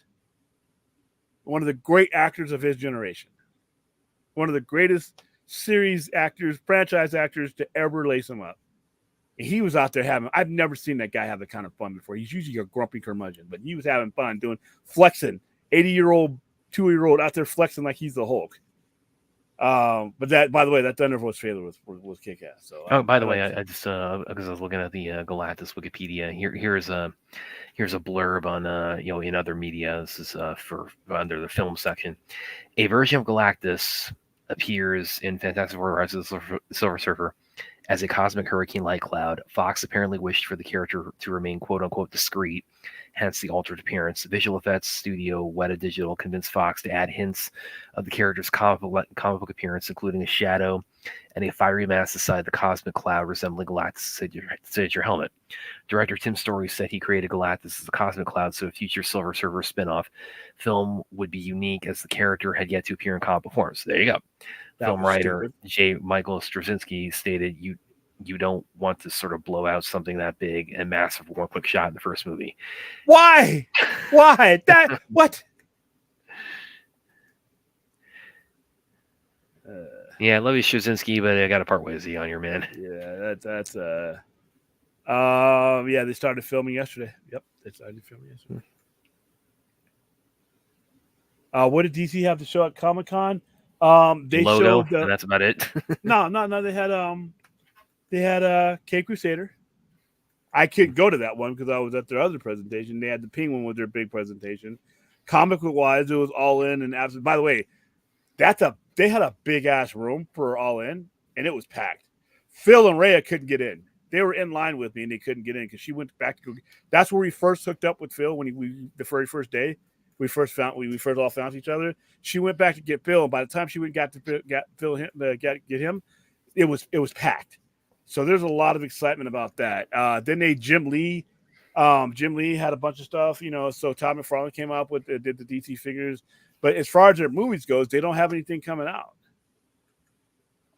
one of the great actors of his generation, one of the greatest series actors, franchise actors to ever lace him up. And he was out there I've never seen that guy have that kind of fun before. He's usually a grumpy curmudgeon, but he was having fun flexing, 80-year-old, 2-year-old out there flexing like he's the Hulk. But that, by the way, that Thunderbolts trailer was kick-ass. So, by the way, I just because I was looking at the Galactus Wikipedia. Here's a blurb on in other media. This is for under the film section. A version of Galactus appears in Fantastic Four: Rise of the Silver Surfer as a cosmic hurricane-like cloud. Fox apparently wished for the character to remain quote-unquote discreet, hence the altered appearance. Visual effects studio Weta Digital convinced Fox to add hints of the character's comic book appearance, including a shadow and a fiery mass inside the cosmic cloud resembling Galactus' signature helmet. Director Tim Story said he created Galactus as a cosmic cloud so a future Silver Surfer spin-off film would be unique, as the character had yet to appear in comic book form. So there you go. Film writer J. Michael Straczynski stated, you don't want to sort of blow out something that big and massive with one quick shot in the first movie. Why? That what? Yeah, I love you, Straczynski, but I got to part ways with you on your man. Yeah, that's yeah, they started filming yesterday. Yep, they started filming yesterday. What did DC have to show at Comic-Con? They Logo, showed and that's about it. No, they had K Crusader. I couldn't go to that one because I was at their other presentation. They had the Penguin with their big presentation. Comic book wise, it was All In and absolute. By the way, they had a big ass room for All In, and it was packed. Phil and Rhea couldn't get in. They were in line with me, and they couldn't get in because she went back to go. That's where we first hooked up with Phil when the very first day we first all found each other. She went back to get Phil, and by the time she went and get him, it was packed. So there's a lot of excitement about that. Then Jim Lee had a bunch of stuff, so Todd McFarlane came up with did the DC figures. But as far as their movies goes, they don't have anything coming out.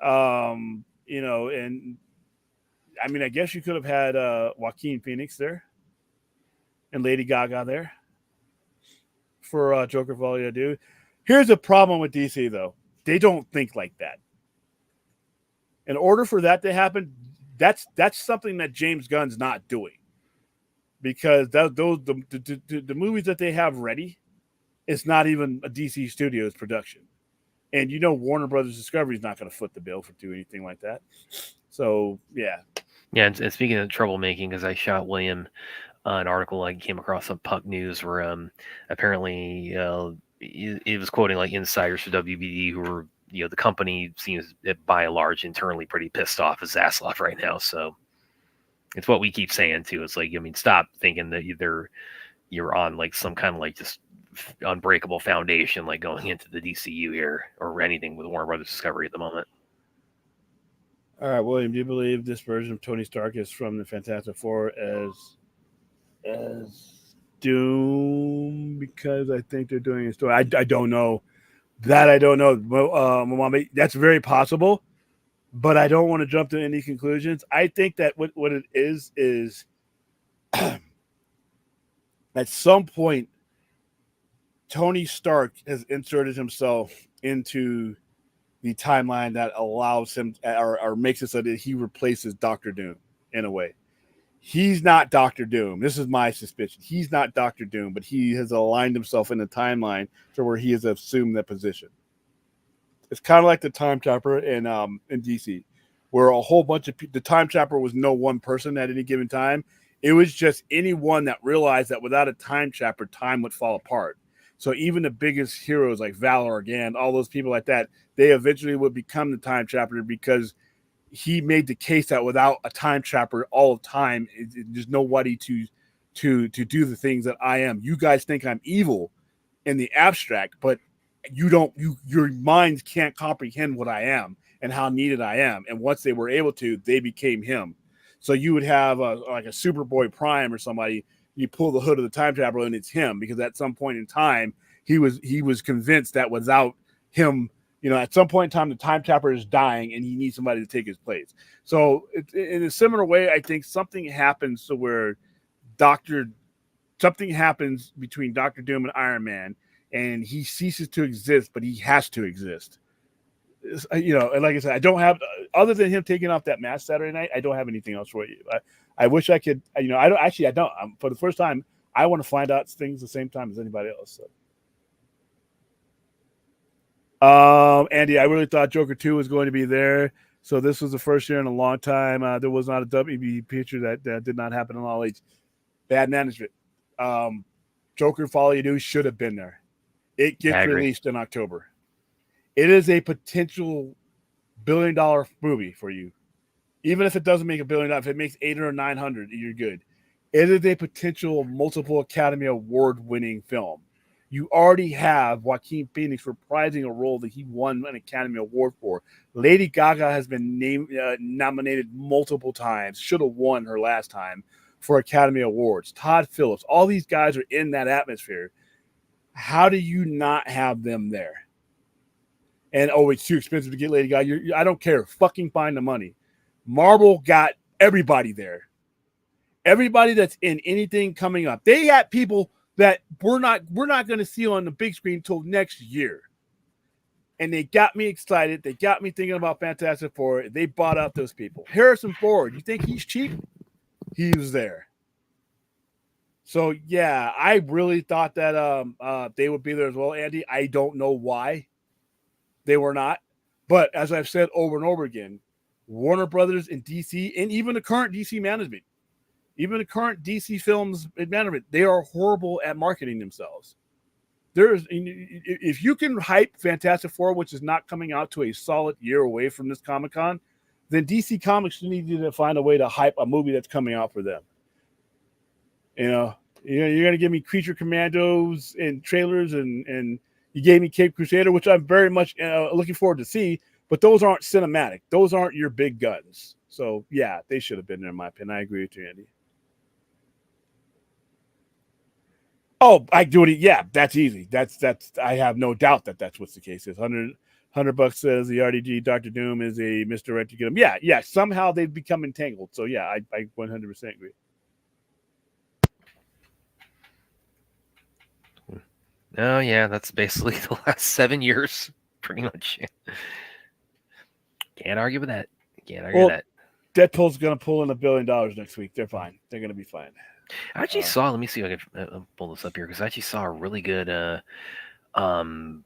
And I mean, I guess you could have had Joaquin Phoenix there and Lady Gaga there for Joker Volia Dude. Here's a problem with DC, though. They don't think like that. In order for that to happen, that's something that James Gunn's not doing, because the movies that they have ready, it's not even a DC Studios production, and Warner Brothers Discovery is not going to foot the bill for doing anything like that. So yeah. And speaking of troublemaking, because I shot William an article I came across on Puck News where apparently it was quoting like insiders for WBD who were. The company seems, by and large, internally pretty pissed off at Zaslav right now. So it's what we keep saying too. It's like, stop thinking that you're on like some kind of like just unbreakable foundation, like going into the DCU here or anything with Warner Brothers Discovery at the moment. All right, William, do you believe this version of Tony Stark is from the Fantastic Four as Doom? Because I think they're doing a story. I don't know. That I don't know. Momami, that's very possible, but I don't want to jump to any conclusions. I think that what it is at some point, Tony Stark has inserted himself into the timeline that allows him or makes it so that he replaces Doctor Doom in a way. He's not Doctor Doom. This is my suspicion. He's not Doctor Doom, but he has aligned himself in the timeline to where he has assumed that position. It's kind of like the Time Chopper in DC, where a whole bunch of the Time Chopper was no one person at any given time. It was just anyone that realized that without a Time Chopper, time would fall apart. So even the biggest heroes like Valor, again, all those people like that, they eventually would become the Time Chopper because he made the case that without a time trapper all the time, there's nobody to do the things that I am. You guys think I'm evil in the abstract, but your minds can't comprehend what I am and how needed I am. And once they were able to, they became him. So you would have like a Superboy Prime or somebody. You pull the hood of the time traveler and it's him, because at some point in time he was convinced that without him, at some point in time the time traveler is dying and he needs somebody to take his place. So in a similar way, I think something happens to where something happens between Dr. Doom and Iron Man, and he ceases to exist, but he has to exist. And like I said, I don't have, other than him taking off that mask Saturday night, I don't have anything else for you. I wish I could, I don't. For the first time, I want to find out things the same time as anybody else. So. Andy, I really thought Joker 2 was going to be there. So this was the first year in a long time. There was not a WB picture that did not happen in all age. Bad management. Joker Follow You Do should have been there. It gets released in October. It is a potential $1 billion movie for you. Even if it doesn't make $1 billion, if it makes 800 or 900, you're good. It is a potential multiple Academy Award winning film. You already have Joaquin Phoenix reprising a role that he won an Academy Award for. Lady Gaga has been nominated multiple times. Should have won her last time for Academy Awards. Todd Phillips. All these guys are in that atmosphere. How do you not have them there? And, it's too expensive to get Lady Gaga. I don't care. Fucking find the money. Marvel got everybody there. Everybody that's in anything coming up. They got people that we're not going to see on the big screen until next year. And they got me excited. They got me thinking about Fantastic Four. They bought out those people. Harrison Ford, you think he's cheap? He was there. So, yeah, I really thought that they would be there as well, Andy. I don't know why they were not. But as I've said over and over again, Warner Brothers and DC, and even the current DC management, even the current DC films management, they are horrible at marketing themselves. If you can hype Fantastic Four, which is not coming out to a solid year away from this Comic-Con, then DC Comics needed to find a way to hype a movie that's coming out for them. You're going to give me Creature Commandos and trailers, and you gave me Cape Crusader, which I'm very much looking forward to see, but those aren't cinematic. Those aren't your big guns. So, yeah, they should have been there, in my opinion. I agree with you, Andy. Oh, I do it. Yeah, that's easy. That's. I have no doubt that's what's the case is. $100 says the RDG Dr. Doom is a misdirect to get him. Yeah. Somehow they've become entangled. So yeah, I 100% agree. Oh yeah, that's basically the last 7 years, pretty much. Can't argue with that. That. Deadpool's going to pull in $1 billion next week. They're fine. They're going to be fine. I actually saw. Let me see if I can pull this up here, because I actually saw a really good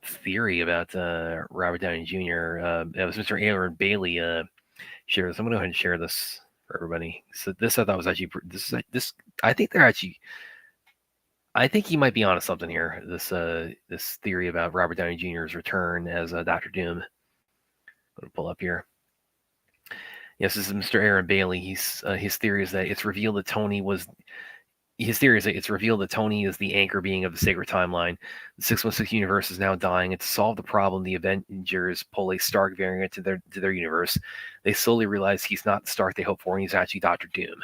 theory about Robert Downey Jr. It was Mr. Aaron Bailey shared this. I'm going to go ahead and share this for everybody. So this I thought was actually this. I think he might be onto something here. This theory about Robert Downey Jr.'s return as Dr. Doom. I'm going to pull up here. Yes, this is Mr. Aaron Bailey. His theory is that it's revealed that Tony is the anchor being of the sacred timeline. The 616 universe is now dying, and to solve the problem, the Avengers pull a Stark variant to their universe. They slowly realize he's not the Stark they hope for, and he's actually Dr. Doom.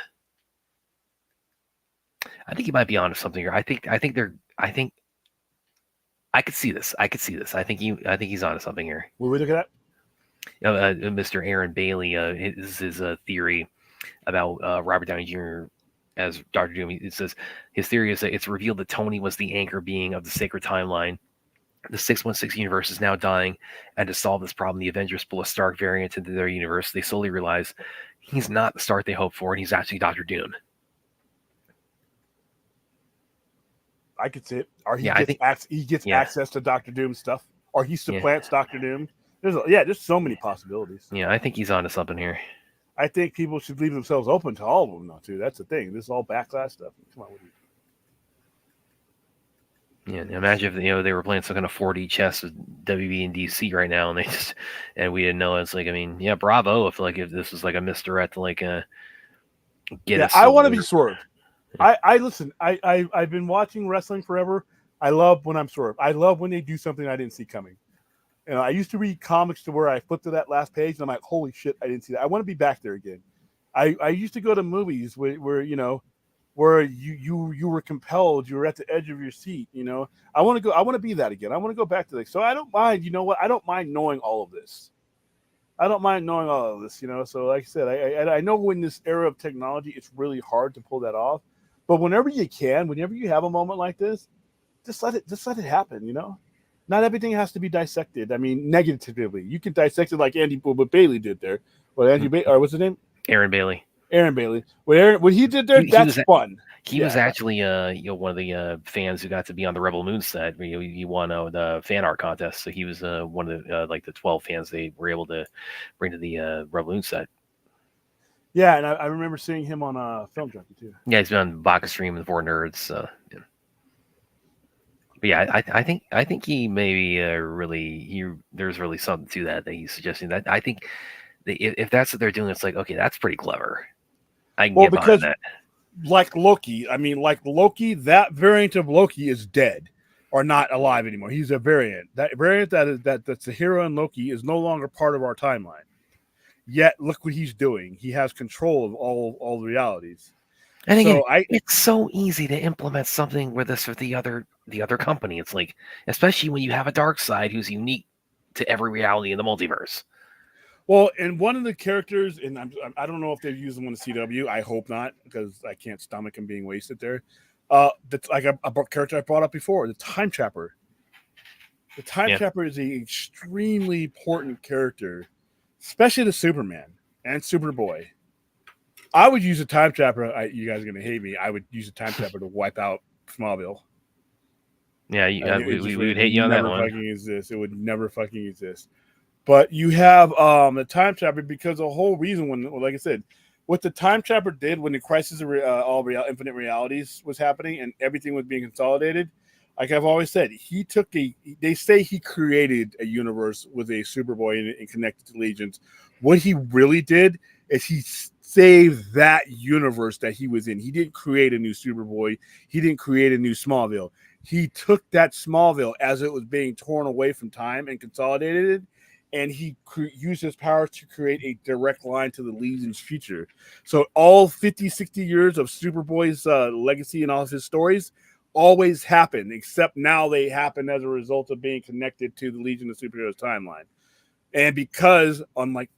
I think he might be onto something here. I think I could see this. I think he's onto something here. What are we looking at? Mr. Aaron Bailey, his theory about Robert Downey Jr. as Dr. Doom. It says his theory is that it's revealed that Tony was the anchor being of the sacred timeline. The 616 universe is now dying, and to solve this problem, the Avengers pull a Stark variant into their universe. They slowly realize he's not the Stark they hope for, and he's actually Dr. Doom. I could see it. Or he gets access to Dr. Doom stuff, or he supplants Dr. Doom. There's so many possibilities. Yeah, I think he's onto something here. I think people should leave themselves open to all of them, though, too. That's the thing. This is all backlash stuff. Come on with you. Yeah, imagine if they were playing some kind of 4D chess with WB and DC right now, and we didn't know. It's like, I mean, yeah, bravo if this was like a misdirect to get us. I want to be swerved. I listen. I've been watching wrestling forever. I love when I'm swerved. I love when they do something I didn't see coming. I used to read comics to where I flipped to that last page and I'm like, holy shit, I didn't see that. I want to be back there again. I used to go to movies where you were compelled, you were at the edge of your seat. I want to go. I want to be that again. I want to go back to that. So I don't mind. You know what? I don't mind knowing all of this. So like I said, I know in this era of technology, it's really hard to pull that off. But whenever you can, whenever you have a moment like this, just let it happen. Not everything has to be dissected. I mean, negatively. You can dissect it like what Bailey did there. Or what's his name? Aaron Bailey. Aaron Bailey. What he did there, that's fun. He was actually one of the fans who got to be on the Rebel Moon set. He won the fan art contest, so he was one of the the 12 fans they were able to bring to the Rebel Moon set. Yeah, and I remember seeing him on Film Junkie too. Yeah, he's been on Baka Stream and 4Nerds. Yeah. But yeah, I think he maybe there's really something to that he's suggesting. That I think if that's what they're doing, it's like, okay, that's pretty clever. I can get behind that. Like Loki, that variant of Loki is dead or not alive anymore. He's a variant. That variant that's the hero in Loki is no longer part of our timeline. Yet look what he's doing. He has control of all the realities. And again, it's so easy to implement something with this or the other company. It's like, especially when you have a dark side who's unique to every reality in the multiverse. Well, and one of the characters, and I don't know if they've used them on the CW. I hope not, because I can't stomach him being wasted there. That's like a character I brought up before, the Time Trapper. The Time Trapper is an extremely important character, especially to Superman and Superboy. I would use a Time Trapper. You guys are going to hate me. I would use a Time Trapper to wipe out Smallville. Yeah, we would hate you on that one. It would never fucking exist. But you have the Time Trapper because the whole reason like I said, what the Time Trapper did when the Crisis of Infinite Realities was happening and everything was being consolidated, like I've always said, they say he created a universe with a Superboy and connected to Legions. What he really did is he saved that universe that he was in. He didn't create a new Superboy. He didn't create a new Smallville. He took that Smallville as it was being torn away from time and consolidated it, and he used his powers to create a direct line to the Legion's future. So all 50, 60 years of Superboy's legacy and all of his stories always happen, except now they happen as a result of being connected to the Legion of Superheroes timeline. And because, unlike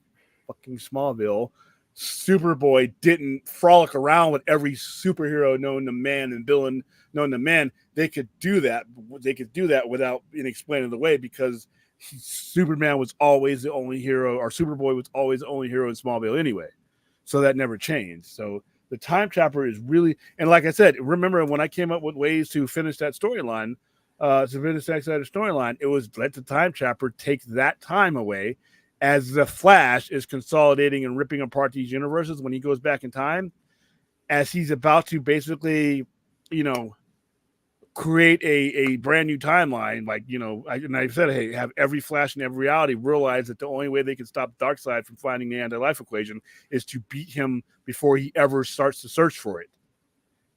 fucking Smallville, Superboy didn't frolic around with every superhero known to man and villain known to man, they could do that. They could do that without explaining the way, because Superman was always the only hero, or Superboy was always the only hero in Smallville anyway. So that never changed. So the Time Trapper is really, and like I said, remember when I came up with ways to finish that storyline, it was let the Time Trapper take that time away as the Flash is consolidating and ripping apart these universes when he goes back in time, as he's about to basically, create a brand new timeline. I said, hey, have every Flash in every reality realize that the only way they can stop Darkseid from finding the anti-life equation is to beat him before he ever starts to search for it.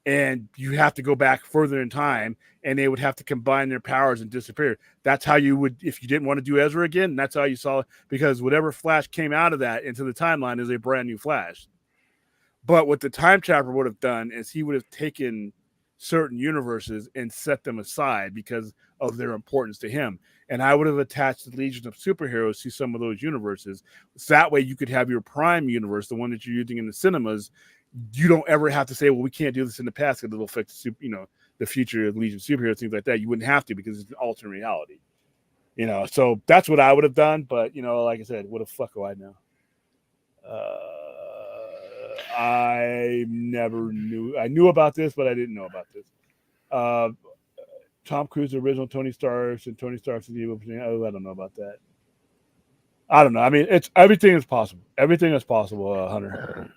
And you have to go back further in time, and they would have to combine their powers and disappear. That's how you would, if you didn't want to do Ezra again, that's how you saw it, because whatever Flash came out of that into the timeline is a brand new Flash. But what the Time Trapper would have done is he would have taken certain universes and set them aside because of their importance to him. And I would have attached the Legion of Superheroes to some of those universes. So that way you could have your prime universe, the one that you're using in the cinemas. You don't ever have to say, well, we can't do this in the past because it'll affect the future of Legion of Superheroes, things like that. You wouldn't have to, because it's an alternate reality. So that's what I would have done. But, like I said, what the fuck do I know? I never knew. I knew about this, but I didn't know about this. Tom Cruise, the original Tony Stark, and Tony Stark's the evil. I don't know about that. I don't know. I mean, everything is possible. Everything is possible, Hunter.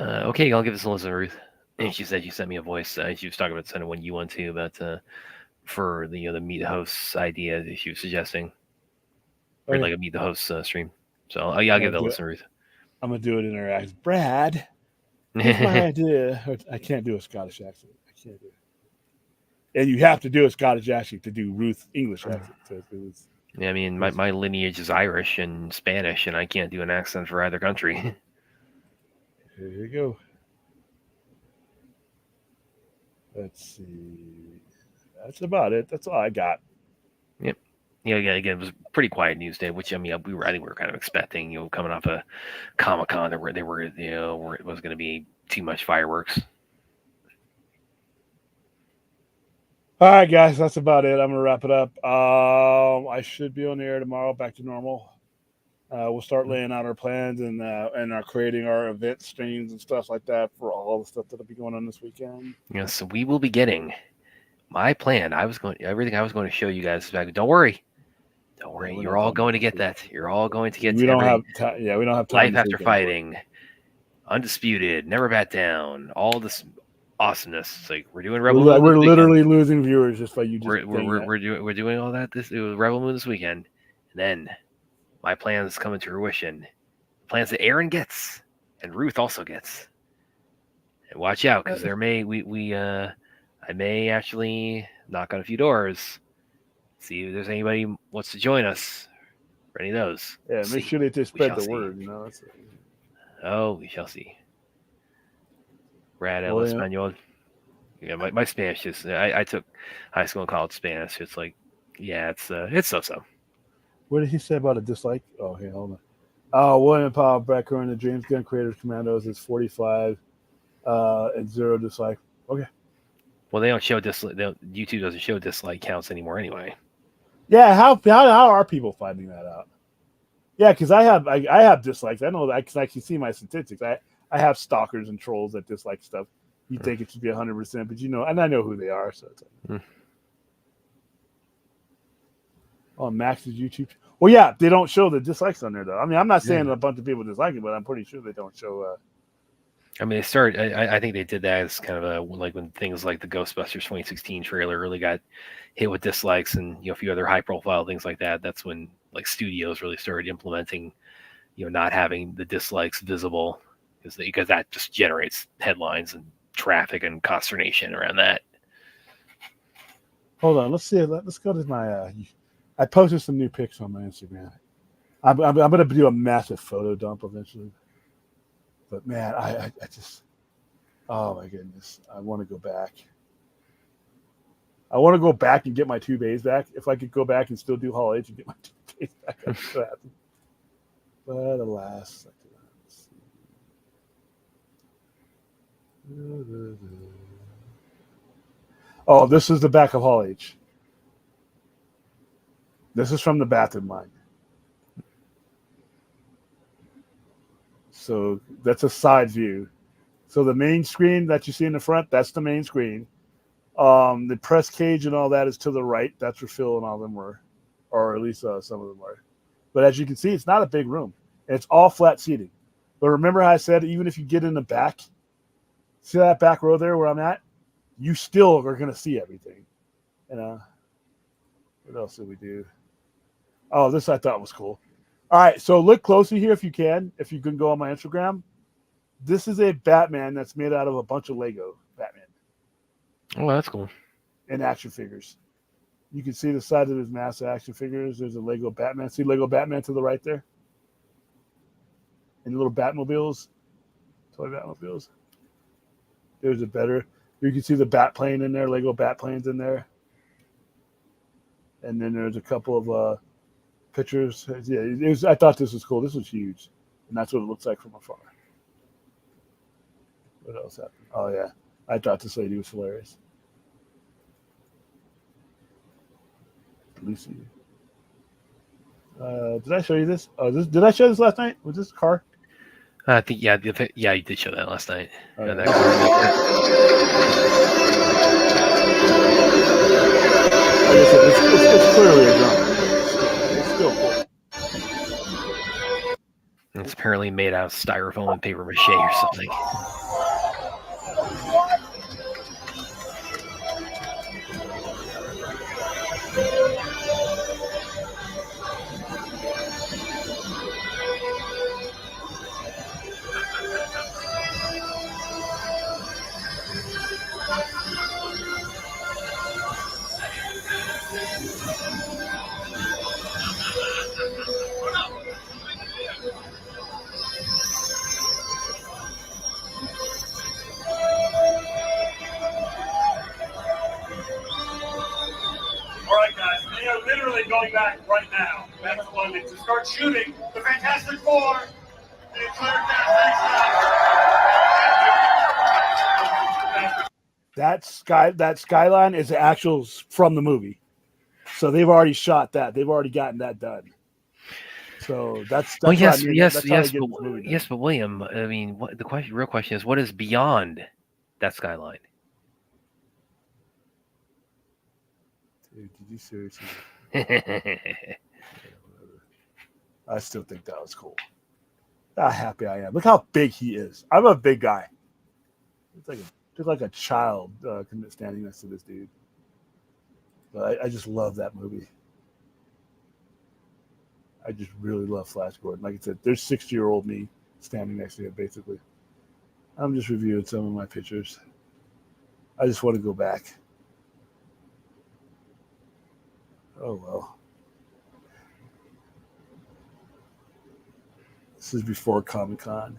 Okay, I'll give this a listen, Ruth. And she said you sent me a voice. She was talking about sending one you one too about for the meet the hosts idea that she was suggesting, or Okay. like a meet the hosts stream. So I'll give that a listen, Ruth. I'm gonna do it in her accent. Brad, here's my idea. I can't do a Scottish accent. I can't do it. And you have to do a Scottish accent to do Ruth English accent. So Yeah, I mean, my lineage is Irish and Spanish, and I can't do an accent for either country. Here you go. Let's see. That's about it. That's all I got. Yep. Yeah, again, it was a pretty quiet news day, which I mean, I think we were kind of expecting, coming off a Comic-Con where where it was going to be too much fireworks. All right, guys, that's about it. I'm gonna wrap it up. I should be on the air tomorrow, back to normal. We'll start laying out our plans and are creating our event streams and stuff like that for all the stuff that'll be going on this weekend. Yeah, so we will be getting my plan. Everything I was going to show you guys back. Don't worry. You're all going to get that. You're all going to get. We don't have time. Yeah, we don't have time. Life After Fighting, Undisputed, Never Back Down, all this awesomeness. It's like we're doing Rebel Moon. We're literally losing viewers just by you. We're doing all that. It was Rebel Moon this weekend, and then my plans coming to fruition. Plans that Aaron gets and Ruth also gets. And watch out, because I may actually knock on a few doors, see if there's anybody who wants to join us for any of those. Yeah, make sure they spread the word. Oh, we shall see. Brad El Espanol. Yeah, my Spanish is. I took high school and college Spanish. It's like, yeah, it's so. What did he say about a dislike? Oh, hey, hold on. William Powell, Brad Curran, the James Gunn Creators Commandos is 45 and 0 dislike. Okay. Well, they don't show dislike. YouTube doesn't show dislike counts anymore, anyway. Yeah, how are people finding that out? Yeah, because I have dislikes. I know that because I can see my statistics. I have stalkers and trolls that dislike stuff. You think it should be 100%, but and I know who they are. So it's like, Oh, Max's YouTube. Well, yeah, they don't show the dislikes on there though. I mean, I'm not saying a bunch of people dislike it, but I'm pretty sure they don't show. I mean, they started. I think they did that as kind of like when things like the Ghostbusters 2016 trailer really got hit with dislikes, and a few other high-profile things like that. That's when like studios really started implementing, not having the dislikes visible, because that just generates headlines and traffic and consternation around that. Hold on, let's see. Let's go to my. I posted some new pics on my Instagram. I'm going to do a massive photo dump eventually. But man, I just, oh my goodness, I want to go back. I want to go back and get my 2 bays back. If I could go back and still do Hall H and get my 2 bays back, I'd be so happy. But alas, oh, this is the back of Hall H. This is from the bathroom line. So that's a side view. So the main screen that you see in the front, that's the main screen. The press cage and all that is to the right. That's where Phil and all them were, or at least some of them were. But as you can see, it's not a big room. It's all flat seating. But remember how I said even if you get in the back, see that back row there where I'm at? You still are going to see everything. What else did we do? Oh, this I thought was cool. All right, so look closely here if you can go on my Instagram. This is a Batman that's made out of a bunch of Lego Batman. Oh, that's cool. And action figures. You can see the side of his massive action figures. There's a Lego Batman. See Lego Batman to the right there? And the little Batmobiles. Toy Batmobiles. There's a better. You can see the bat plane in there, Lego bat planes in there. And then there's a couple of pictures. Yeah, I thought this was cool. This was huge. And that's what it looks like from afar. What else happened? Oh, yeah. I thought this lady was hilarious. Lucy. Did I show you this? Oh, did I show this last night? Was this a car? I think, yeah, you did show that last night. Oh, yeah. It's clearly a drum. It's still cool. It's apparently made out of styrofoam and paper mache or something. All right, guys, they are literally going back right now, back to London, to start shooting the Fantastic Four. The entire cast. That skyline is actual from the movie, so they've already shot that. They've already gotten that done. So that's Well, what yes, I mean. yes, That's how they yes, get but this movie done. yes, but William, I mean, what the real question is, what is beyond that skyline? Dude, did you seriously? I still think that was cool. How happy I am! Look how big he is. I'm a big guy. It's like a child standing next to this dude. But I just love that movie. I just really love Flash Gordon. Like I said, there's 60-year-old me standing next to him, basically. I'm just reviewing some of my pictures. I just want to go back. Oh, well. This is before Comic-Con.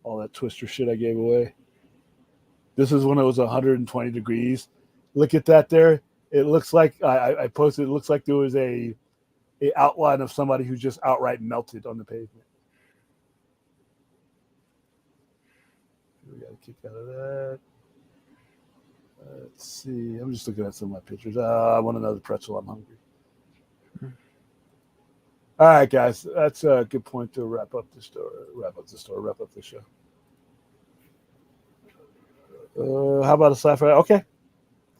All that Twister shit I gave away. This is when it was 120 degrees. Look at that there. It looks like, I posted, it looks like there was a outline of somebody who just outright melted on the pavement. We got a kick out of that. Let's see. I'm just looking at some of my pictures. I want another pretzel. I'm hungry. All right, guys. That's a good point to wrap up the show. How about a sci-fi? Okay.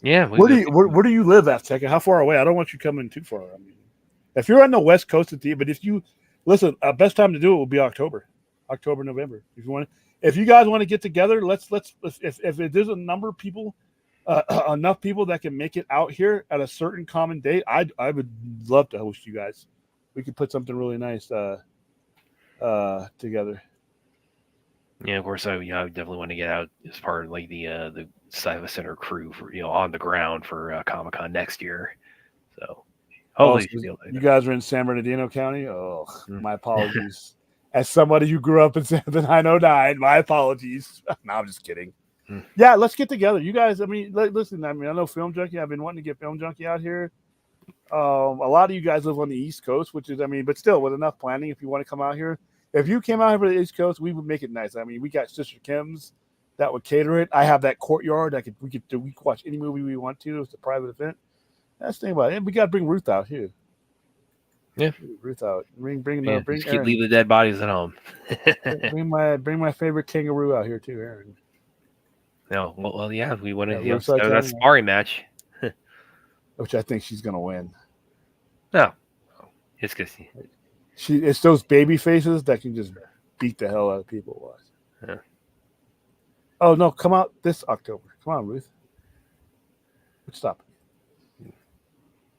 Yeah. Where do you live, Azteca? How far away? I don't want you coming too far. I mean, if you're on the West Coast of the, but if you listen, best time to do it will be October, November. If you guys want to get together, let's if there's a number of people, enough people that can make it out here at a certain common date, I would love to host you guys. We could put something really nice together. Yeah, of course. I definitely want to get out as part of like the Cyva Center crew for on the ground for Comic-Con next year. So hopefully you guys are in San Bernardino County. Oh, my apologies. As somebody who grew up in 909, my apologies. No, I'm just kidding. Yeah, let's get together. You guys, I mean, listen, I know Film Junkie. I've been wanting to get Film Junkie out here. A lot of you guys live on the East Coast, which is, but still, with enough planning, if you want to come out here. If you came out here for the East Coast, we would make it nice. I mean, we got Sister Kim's that would cater it. I have that courtyard. We could watch any movie we want to. It's a private event. That's the thing about it. And we got to bring Ruth out here. Yeah, Ruth out. Bring Aaron. Leave the dead bodies at home. bring my favorite kangaroo out here too, Aaron. No, well, yeah, we want to. That's sparring match. Which I think she's gonna win. No, it's because it's those baby faces that can just beat the hell out of people. Yeah. Oh no, come out this October. Come on, Ruth. Stop.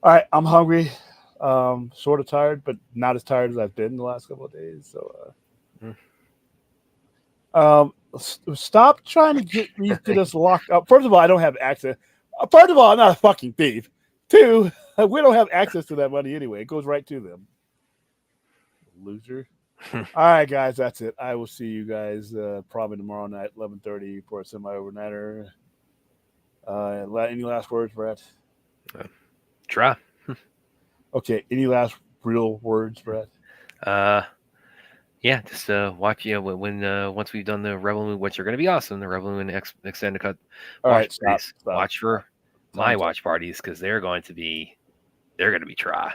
All right, I'm hungry. Sort of tired, but not as tired as I've been the last couple of days. So, stop trying to get us locked up. First of all, I don't have access. First of all, I'm not a fucking thief. Two, we don't have access to that money anyway. It goes right to them. Loser. All right, guys, that's it. I will see you guys probably tomorrow night, 11:30 for a semi-overnighter. Any last words, Brett? Try. Okay. Any last real words, Brett? Yeah, just watch. Yeah, when once we've done the Rebel Moon, which are going to be awesome, the Rebel Moon extended cut. All right, stop. Watch for my watch parties because they're going to be try.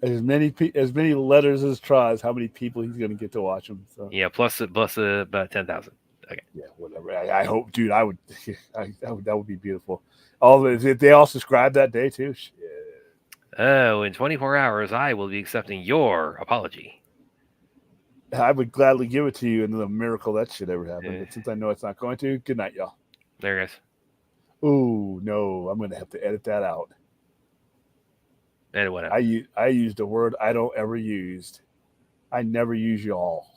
As many letters as tries, how many people he's going to get to watch them? So. Yeah, plus about 10,000. Okay. Yeah, whatever. I hope, dude. I would. That would be beautiful. If they all subscribe that day too. Shit. Oh, in 24 hours, I will be accepting your apology. I would gladly give it to you, and the miracle that shit ever happened. But since I know it's not going to, good night, y'all. There, guys. Ooh, no, I'm going to have to edit that out. Edit what out? I used a word I don't ever use. I never use y'all.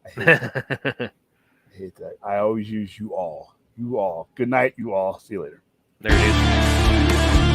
I hate that. I hate that. I always use you all. You all. Good night, you all. See you later. There it is.